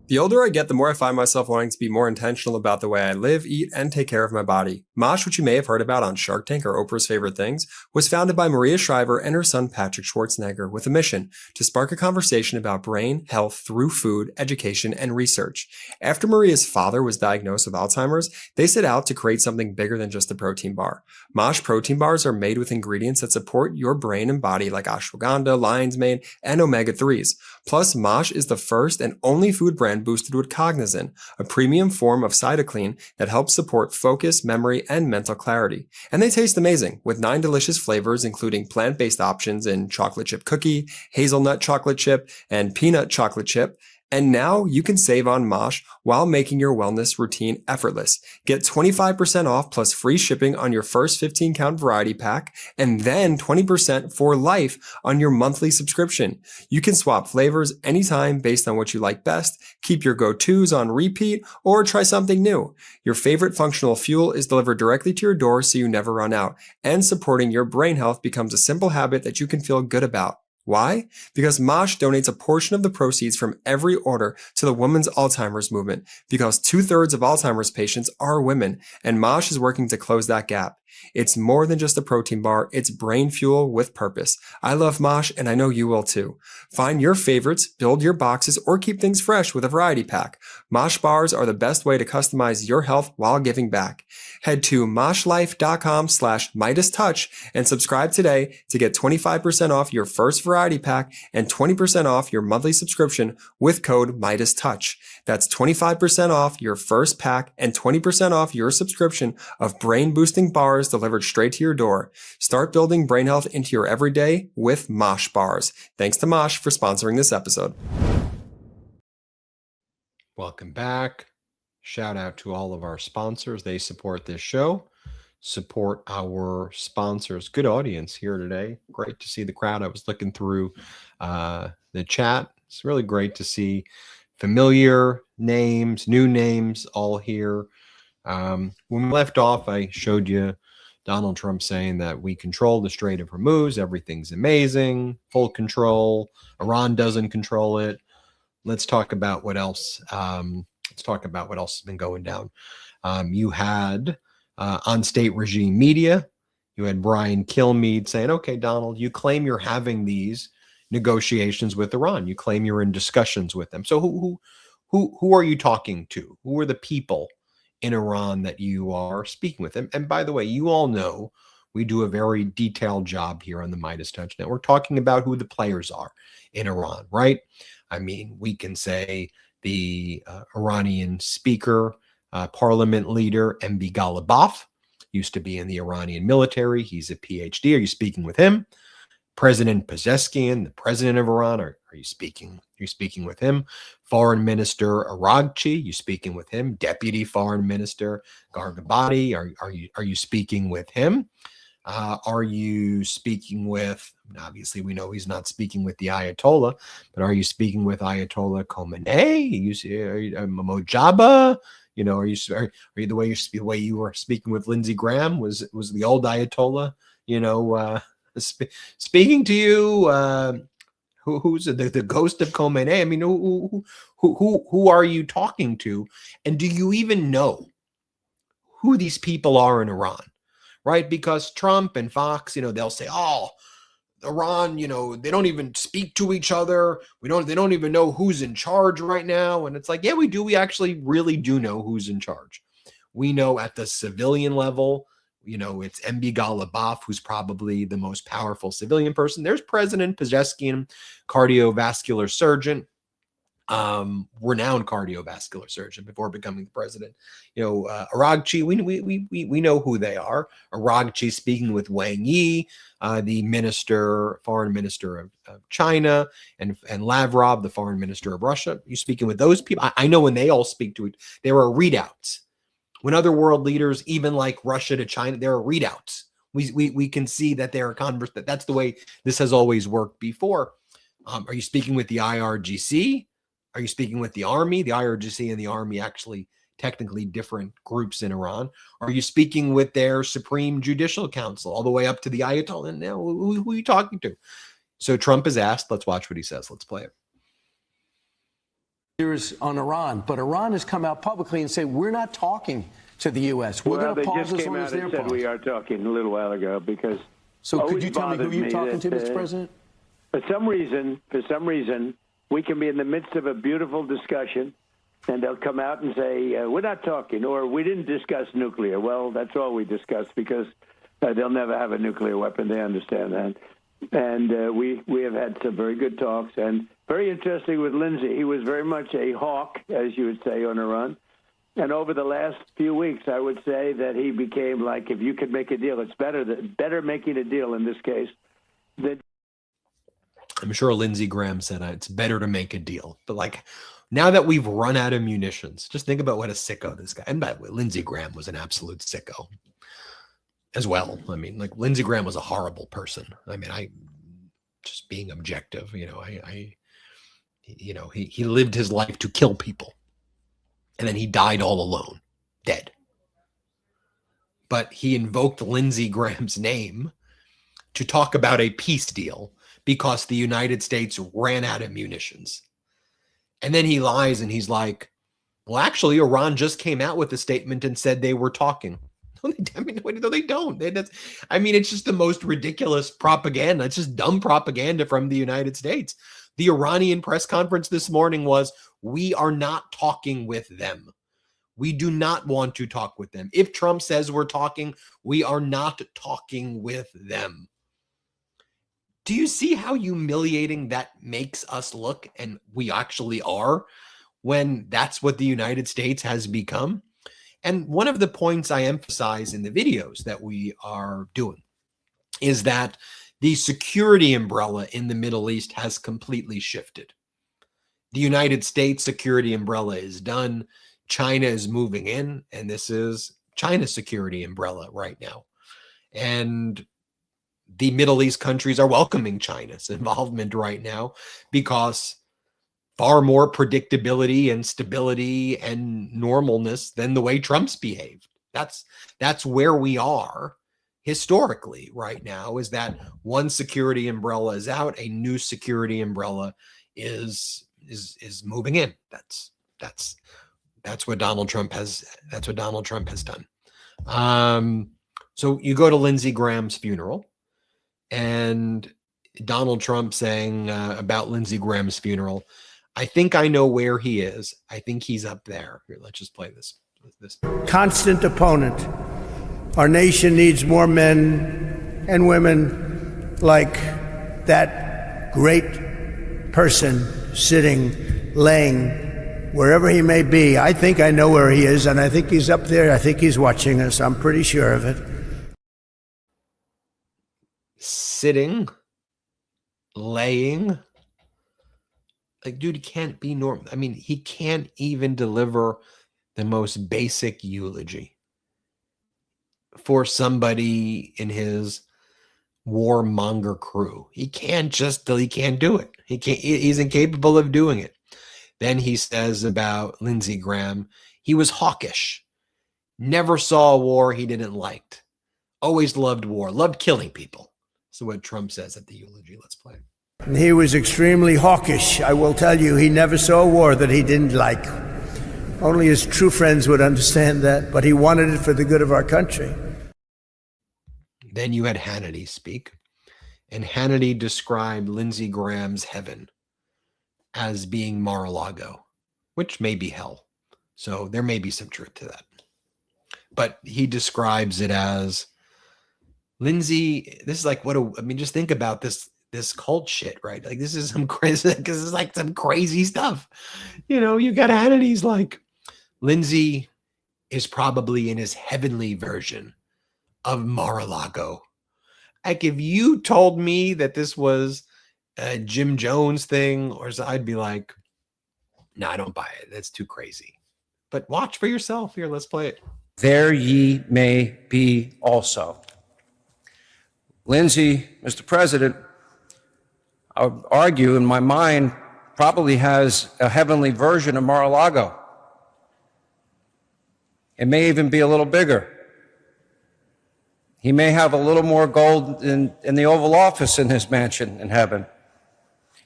The older I get, the more I find myself wanting to be more intentional about the way I live, eat, and take care of my body. Mosh, which you may have heard about on Shark Tank or Oprah's Favorite Things, was founded by Maria Shriver and her son Patrick Schwarzenegger with a mission to spark a conversation about brain health through food, education, and research. After Maria's father was diagnosed with Alzheimer's, they set out to create something bigger than just a protein bar. Mosh protein bars are made with ingredients that support your brain and body like ashwagandha, lion's mane, and omega-3s. Plus, Mosh is the first and only food brand boosted with Cognizin, a premium form of cytokine that helps support focus, memory, and mental clarity. And they taste amazing, with 9 delicious flavors including plant-based options in chocolate chip cookie, hazelnut chocolate chip, and peanut chocolate chip. And now you can save on Mosh while making your wellness routine effortless. Get 25% off plus free shipping on your first 15-count variety pack, and then 20% for life on your monthly subscription. You can swap flavors anytime based on what you like best, keep your go-tos on repeat, or try something new. Your favorite functional fuel is delivered directly to your door so you never run out, and supporting your brain health becomes a simple habit that you can feel good about. Why? Because Mosh donates a portion of the proceeds from every order to the Women's Alzheimer's Movement, because 2/3 of Alzheimer's patients are women, and Mosh is working to close that gap. It's more than just a protein bar, it's brain fuel with purpose. I love Mosh, and I know you will too. Find your favorites, build your boxes, or keep things fresh with a variety pack. Mosh bars are the best way to customize your health while giving back. Head to moshlife.com/MeidasTouch and subscribe today to get 25% off your first variety pack and 20% off your monthly subscription with code MeidasTouch. That's 25% off your first pack and 20% off your subscription of brain-boosting bars delivered straight to your door. Start building brain health into your everyday with Mosh bars. Thanks to Mosh for sponsoring this episode. Welcome back. Shout out to all of our sponsors. They support this show. Support our sponsors. Good audience here today. Great to see the crowd. I was looking through the chat. It's really great to see familiar names, new names all here. When we left off, I showed you Donald Trump saying that we control the Strait of Hormuz. Everything's amazing, full control. Iran doesn't control it. Let's talk about what else. Let's talk about what else has been going down. You had on state regime media, you had Brian Kilmeade saying, "Okay, Donald, you claim you're having these negotiations with Iran. You claim you're in discussions with them. So who are you talking to? Who are the people in Iran that you are speaking with?" And by the way, you all know we do a very detailed job here on the MeidasTouch Network talking about who the players are in Iran, right? I mean, we can say the Iranian speaker, parliament leader, MB Ghalibaf, used to be in the Iranian military. He's a PhD. Are you speaking with him? President Pezeshkian, the president of Iran, are you speaking? Are you speaking with him? Foreign Minister Araghchi, you speaking with him? Deputy Foreign Minister Gargabati, are you speaking with him? Are you speaking with? Obviously, we know he's not speaking with the Ayatollah, but are you speaking with Ayatollah Khomeini? Mojaba? You know, are you the way you were speaking with Lindsey Graham was the old Ayatollah? You know, speaking to you. Who's the ghost of Khomeini? I mean, who are you talking to? And do you even know who these people are in Iran? Right? Because Trump and Fox, you know, they'll say, "Oh, Iran, you know, they don't even speak to each other. They don't even know who's in charge right now." And it's like, yeah, we do. We actually really do know who's in charge. We know at the civilian level, you know, it's MB Ghalibaf, who's probably the most powerful civilian person. There's President Pezeshkian, cardiovascular surgeon, renowned cardiovascular surgeon before becoming the president. You know, Araghchi, we know who they are. Araghchi speaking with Wang Yi, the foreign minister of China, and Lavrov, the foreign minister of Russia. You speaking with those people? I know when they all speak to it, there are readouts. When other world leaders, even like Russia to China, there are readouts. We can see that there are that's the way this has always worked before. Are you speaking with the IRGC? Are you speaking with the army? The IRGC and the army actually technically different groups in Iran. Are you speaking with their Supreme Judicial Council all the way up to the Ayatollah? And now who are you talking to? So Trump is asked. Let's watch what he says. Let's play it. On Iran, but Iran has come out publicly and said we're not talking to the U.S. We're going to pause as long as they're paused. We are talking a little while ago because. So could you tell me who you're talking to, Mr. President? For some reason, we can be in the midst of a beautiful discussion, and they'll come out and say we're not talking, or we didn't discuss nuclear. Well, that's all we discussed because they'll never have a nuclear weapon. They understand that, and we have had some very good talks and. Very interesting with Lindsey. He was very much a hawk, as you would say, on Iran. And over the last few weeks, I would say that he became like, if you could make a deal, it's better making a deal in this case. I'm sure Lindsey Graham said it's better to make a deal. But like now that we've run out of munitions, just think about what a sicko this guy. And by the way, Lindsey Graham was an absolute sicko as well. I mean, like Lindsey Graham was a horrible person. I mean, just being objective, you know, he lived his life to kill people. And then he died all alone, dead. But he invoked Lindsey Graham's name to talk about a peace deal because the United States ran out of munitions. And then he lies and he's like, well, actually, Iran just came out with a statement and said they were talking. I mean, no, they don't. I mean, it's just the most ridiculous propaganda. It's just dumb propaganda from the United States. The Iranian press conference this morning was, we are not talking with them. We do not want to talk with them. If Trump says we're talking, we are not talking with them. Do you see how humiliating that makes us look? And we actually are, when that's what the United States has become. And one of the points I emphasize in the videos that we are doing is that the security umbrella in the Middle East has completely shifted. The United States security umbrella is done. China is moving in, and this is China's security umbrella right now. And the Middle East countries are welcoming China's involvement right now because far more predictability and stability and normalness than the way Trump's behaved. That's where we are historically right now, is that one security umbrella is out, a new security umbrella is moving in. That's what Donald Trump has done. So you go to Lindsey Graham's funeral, and Donald Trump saying about Lindsey Graham's funeral, I think I know where he is. I think he's up there. Here, let's just play this. Constant opponent. Our nation needs more men and women like that great person sitting, laying, wherever he may be. I think I know where he is, and I think he's up there. I think he's watching us. I'm pretty sure of it. Sitting, laying. Like, dude, he can't be normal. I mean, he can't even deliver the most basic eulogy for somebody in his warmonger crew. He can't do it. He's incapable of doing it. Then he says about Lindsey Graham, he was hawkish, never saw a war he didn't like, always loved war, loved killing people. So what Trump says at the eulogy. Let's play. He was extremely hawkish. I will tell you, he never saw a war that he didn't like. Only his true friends would understand that, but he wanted it for the good of our country. Then you had Hannity speak, and Hannity described Lindsey Graham's heaven as being Mar-a-Lago, which may be hell. So there may be some truth to that. But he describes it as Lindsey, this is like just think about this cult shit, right? Like this is some crazy, because it's like some crazy stuff. You know, you got Hannity's like, Lindsey is probably in his heavenly version of Mar-a-Lago. Like if you told me that this was a Jim Jones thing, or so, I'd be like, no, I don't buy it. That's too crazy. But watch for yourself. Here, let's play it. There ye may be also. Lindsey, Mr. President, I would argue in my mind, probably has a heavenly version of Mar-a-Lago. It may even be a little bigger. He may have a little more gold in the Oval Office in his mansion in heaven.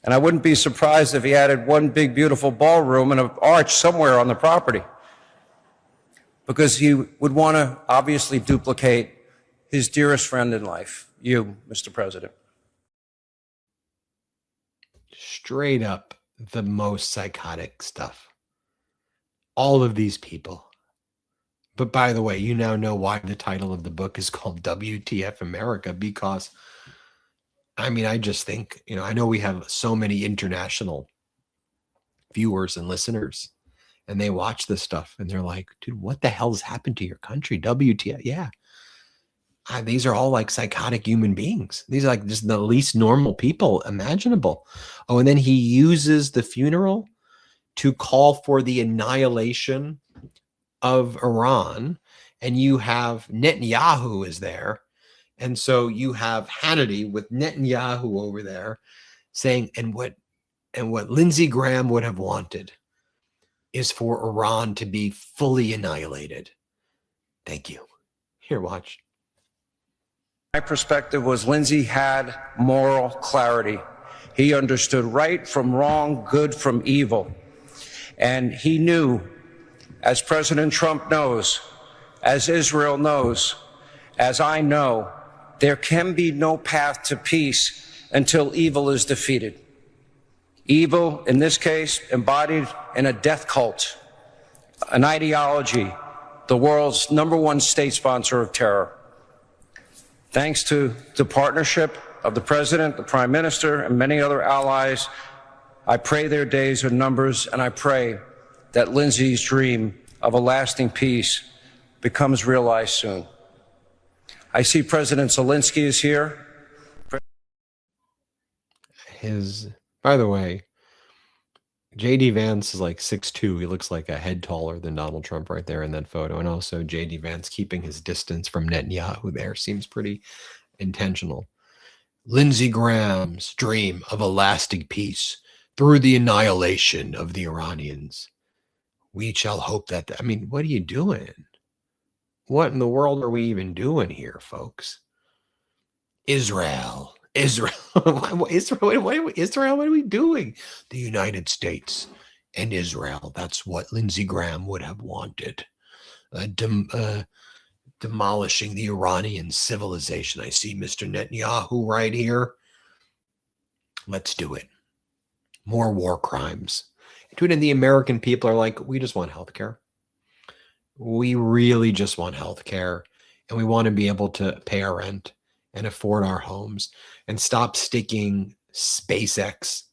And I wouldn't be surprised if he added one big, beautiful ballroom and an arch somewhere on the property, because he would want to obviously duplicate his dearest friend in life, you, Mr. President. Straight up the most psychotic stuff. All of these people. But by the way, you now know why the title of the book is called WTF America, because I mean, I just think, I know we have so many international viewers and listeners, and they watch this stuff and they're like, dude, what the hell has happened to your country? WTF? Yeah. These are all like psychotic human beings. These are like just the least normal people imaginable. Oh, and then he uses the funeral to call for the annihilation of Iran. And you have Netanyahu is there. And so you have Hannity with Netanyahu over there saying, and what Lindsey Graham would have wanted is for Iran to be fully annihilated. Thank you. Here, watch. My perspective was Lindsey had moral clarity. He understood right from wrong, good from evil. And he knew, as President Trump knows, as Israel knows, as I know, there can be no path to peace until evil is defeated. Evil, in this case, embodied in a death cult, an ideology, the world's #1 state sponsor of terror. Thanks to the partnership of the President, the Prime Minister, and many other allies, I pray their days are numbers, and I pray that Lindsey's dream of a lasting peace becomes realized soon. I see President Zelensky is here. By the way, JD Vance is like 6'2". He looks like a head taller than Donald Trump right there in that photo. And also JD Vance keeping his distance from Netanyahu there seems pretty intentional. Lindsey Graham's dream of a lasting peace through the annihilation of the Iranians. We shall hope that. I mean, what are you doing? What in the world are we even doing here, folks? Israel. Israel. Israel, what are we doing? The United States and Israel. That's what Lindsey Graham would have wanted. Demolishing the Iranian civilization. I see Mr. Netanyahu right here. Let's do it. More war crimes. And the American people are like, we just want health care. We really just want health care. And we want to be able to pay our rent and afford our homes and stop sticking SpaceX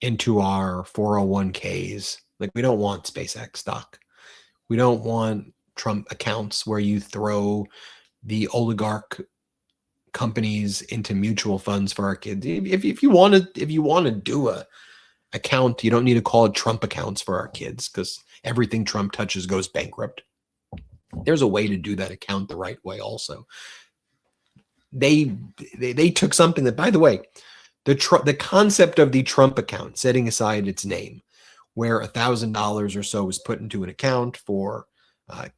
into our 401ks. Like, we don't want SpaceX stock. We don't want Trump accounts where you throw the oligarch companies into mutual funds for our kids. If you want to do a account, you don't need to call it Trump accounts for our kids, because everything Trump touches goes bankrupt. There's a way to do that account the right way also. They took something that, by the way, the concept of the Trump account, setting aside its name, where $1,000 or so is put into an account for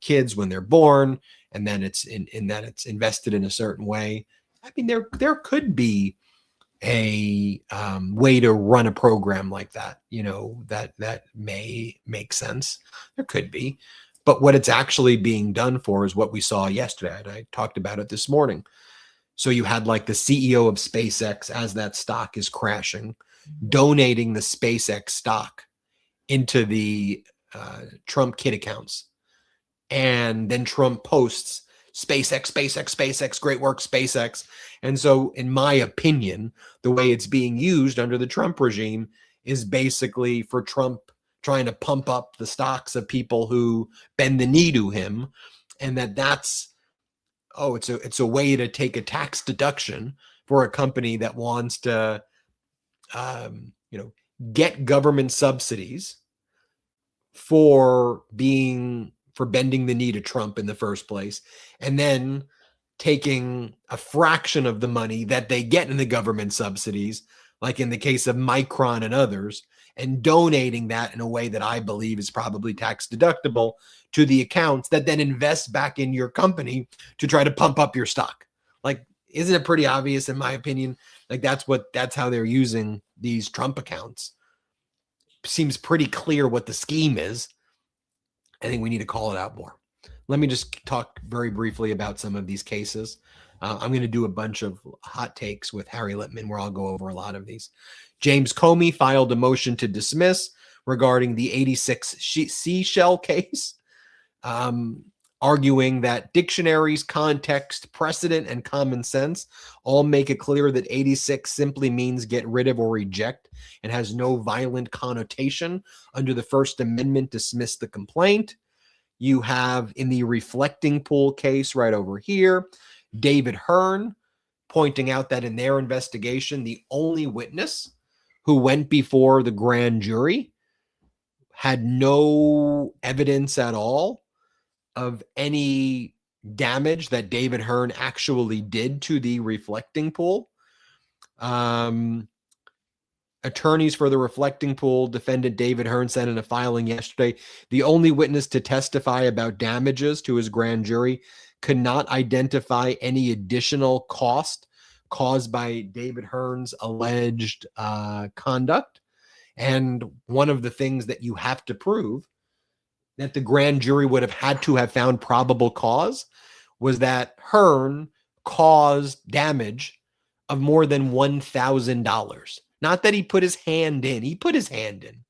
kids when they're born, and then it's it's invested in a certain way. I mean, there could be a way to run a program like that, that may make sense. There could be, but what it's actually being done for is what we saw yesterday. And I talked about it this morning. So you had like the CEO of SpaceX, as that stock is crashing, donating the SpaceX stock into the Trump kid accounts. And then Trump posts SpaceX, great work, SpaceX. And so, in my opinion, the way it's being used under the Trump regime is basically for Trump trying to pump up the stocks of people who bend the knee to him. And that's it's a way to take a tax deduction for a company that wants to, get government subsidies for bending the knee to Trump in the first place, and then taking a fraction of the money that they get in the government subsidies, like in the case of Micron and others, and donating that in a way that I believe is probably tax deductible to the accounts that then invest back in your company to try to pump up your stock. Like, isn't it pretty obvious, in my opinion? Like, that's how they're using these Trump accounts. Seems pretty clear what the scheme is. I think we need to call it out more. Let me just talk very briefly about some of these cases. I'm going to do a bunch of hot takes with Harry Littman, where I'll go over a lot of these. James Comey filed a motion to dismiss regarding the 86 seashell case, arguing that dictionaries, context, precedent, and common sense all make it clear that 86 simply means get rid of or reject and has no violent connotation. Under the First Amendment, dismiss the complaint. You have, in the reflecting pool case right over here, David Hearn pointing out that in their investigation, the only witness who went before the grand jury had no evidence at all of any damage that David Hearn actually did to the reflecting pool. Attorneys for the reflecting pool, defendant David Hearn, said in a filing yesterday, the only witness to testify about damages to his grand jury could not identify any additional cost caused by David Hearn's alleged conduct. And one of the things that you have to prove that the grand jury would have had to have found probable cause was that Hearn caused damage of more than $1,000. Not that he put his hand in. He put his hand in.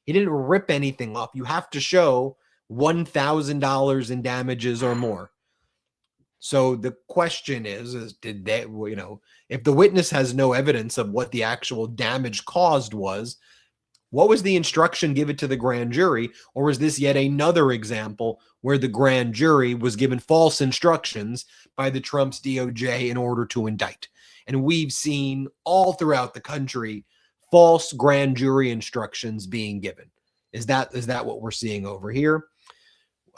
He didn't rip anything off. You have to show $1,000 in damages or more. So the question is did they, if the witness has no evidence of what the actual damage caused was, what was the instruction given to the grand jury? Or was this yet another example where the grand jury was given false instructions by the Trump's DOJ in order to indict? And we've seen all throughout the country false grand jury instructions being given. Is that what we're seeing over here?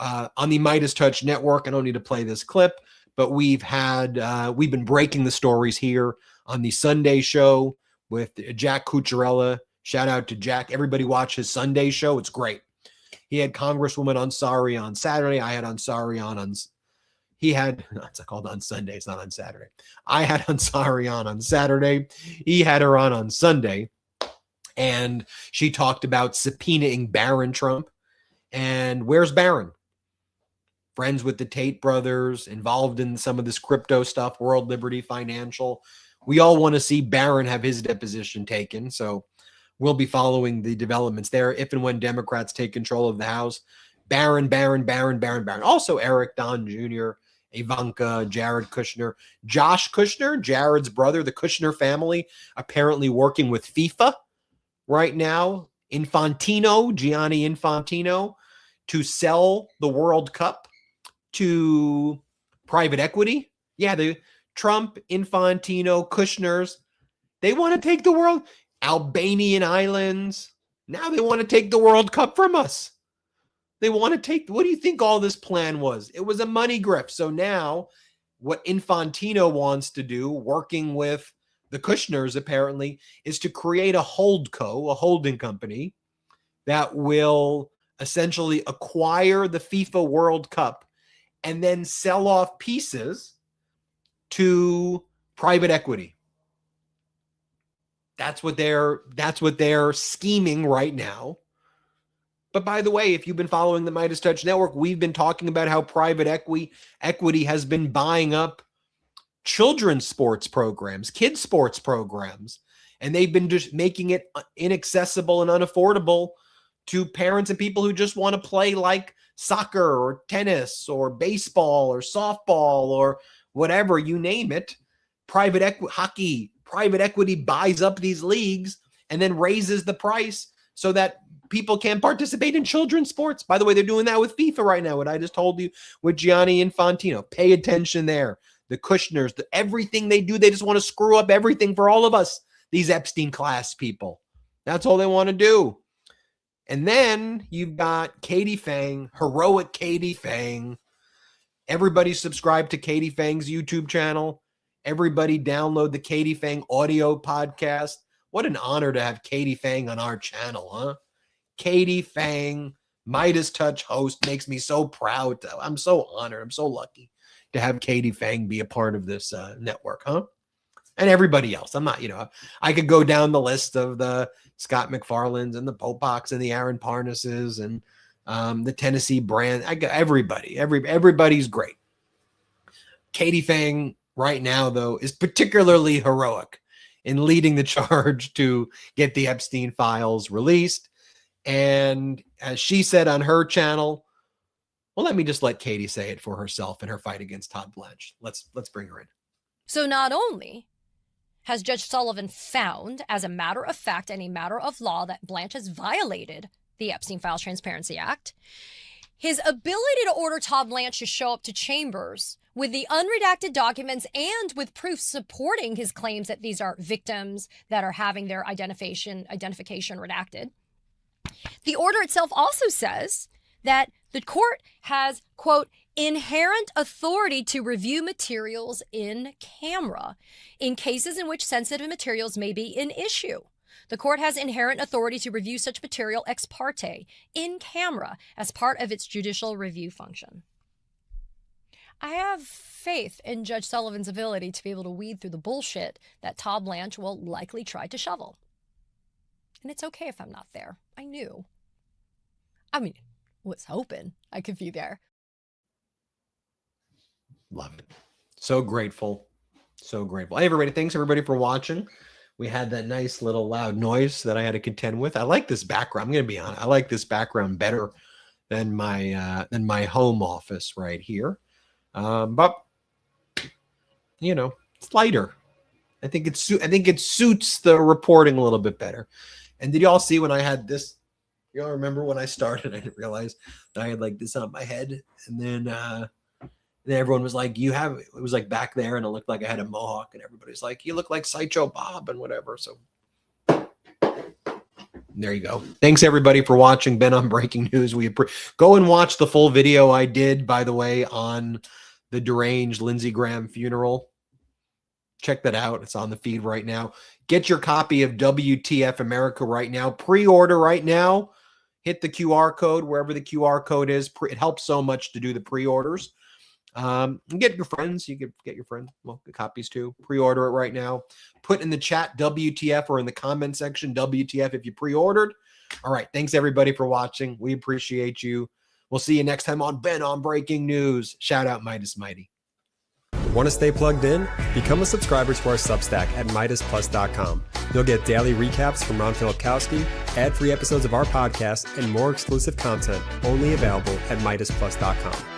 On the MeidasTouch network, I don't need to play this clip, but we've been breaking the stories here on the Sunday show with Jack Cucciarella. Shout out to Jack. Everybody watch his Sunday show. It's great. He had Congresswoman Ansari on Saturday. I had Ansari on he had, it's called on Sunday. It's not on Saturday. I had Ansari on Saturday. He had her on Sunday. And she talked about subpoenaing Barron Trump. And where's Barron? Friends with the Tate brothers, involved in some of this crypto stuff, World Liberty Financial. We all want to see Barron have his deposition taken. So we'll be following the developments there if and when Democrats take control of the House. Barron. Also Eric Don Jr., Ivanka, Jared Kushner, Josh Kushner, Jared's brother, the Kushner family, apparently working with FIFA right now. Gianni Infantino, to sell the World Cup to private equity. Yeah, the Trump, Infantino, Kushners, they want to take the world. Albanian islands. Now they want to take the World Cup from us. They want to take, what do you think all this plan was? It was a money grip. So now what Infantino wants to do, working with the Kushners apparently, is to create a holdco, a holding company that will essentially acquire the FIFA World Cup and then sell off pieces to private equity. That's what they're scheming right now. But by the way, if you've been following the MeidasTouch network, we've been talking about how private equity has been buying up children's sports programs, kids sports programs, and they've been just making it inaccessible and unaffordable to parents and people who just want to play like soccer or tennis or baseball or softball or whatever, you name it. Hockey, private equity buys up these leagues and then raises the price so that people can't participate in children's sports. By the way, they're doing that with FIFA right now, what I just told you with Gianni Infantino. Pay attention there. The Kushners, everything they do, they just want to screw up everything for all of us, these Epstein class people. That's all they want to do. And then you've got Katie Fang, heroic Katie Fang. Everybody subscribe to Katie Fang's YouTube channel. Everybody download the Katie Fang audio podcast. What an honor to have Katie Fang on our channel, huh? Katie Fang, MeidasTouch host, makes me so proud. I'm so honored. I'm so lucky to have Katie Fang be a part of this network, huh? And everybody else. I'm not, I could go down the list of the Scott McFarlanes and the Popocks and the Aaron Parnases and the Tennessee brand. I got everybody. Everybody's great. Katie Fang right now, though, is particularly heroic in leading the charge to get the Epstein files released. And as she said on her channel, well, let me just let Katie say it for herself in her fight against Todd Blanche. Let's bring her in. So not only has Judge Sullivan found, as a matter of fact and a matter of law, that Blanche has violated the Epstein Files Transparency Act, his ability to order Todd Blanche to show up to chambers with the unredacted documents and with proof supporting his claims that these are victims that are having their identification redacted. The order itself also says that the court has, quote, inherent authority to review materials in camera in cases in which sensitive materials may be an issue. The court has inherent authority to review such material ex parte in camera as part of its judicial review function. I have faith in Judge Sullivan's ability to be able to weed through the bullshit that Todd Blanche will likely try to shovel. And it's okay if I'm not there. I knew. Was hoping I could be there. Love it. So grateful. So grateful. Hey, everybody. Thanks, everybody, for watching. We had that nice little loud noise that I had to contend with. I like this background. I'm going to be honest. I like this background better than my home office right here. But, it's lighter. I think it suits the reporting a little bit better. And did y'all see when I had this? Y'all remember when I started? I didn't realize that I had like this on my head, and then everyone was like, it was like back there, and it looked like I had a mohawk, and everybody's like, you look like Sideshow Bob and whatever. So There you go. Thanks everybody for watching Ben on Breaking News. Go and watch the full video I did, by the way, on the deranged Lindsey Graham funeral. Check that out. It's on the feed right now. Get your copy of WTF America right now. Pre-order right now. Hit the QR code wherever the QR code is. It helps so much to do the pre-orders. Get your friends. You can get your friends the copies too. Pre-order it right now. Put in the chat WTF or in the comment section WTF if you pre-ordered. All right. Thanks everybody for watching. We appreciate you. We'll see you next time on Ben on Breaking News. Shout out Midas Mighty. Want to stay plugged in? Become a subscriber to our Substack at MeidasPlus.com. You'll get daily recaps from Ron Filipkowski, ad-free episodes of our podcast, and more exclusive content only available at MeidasPlus.com.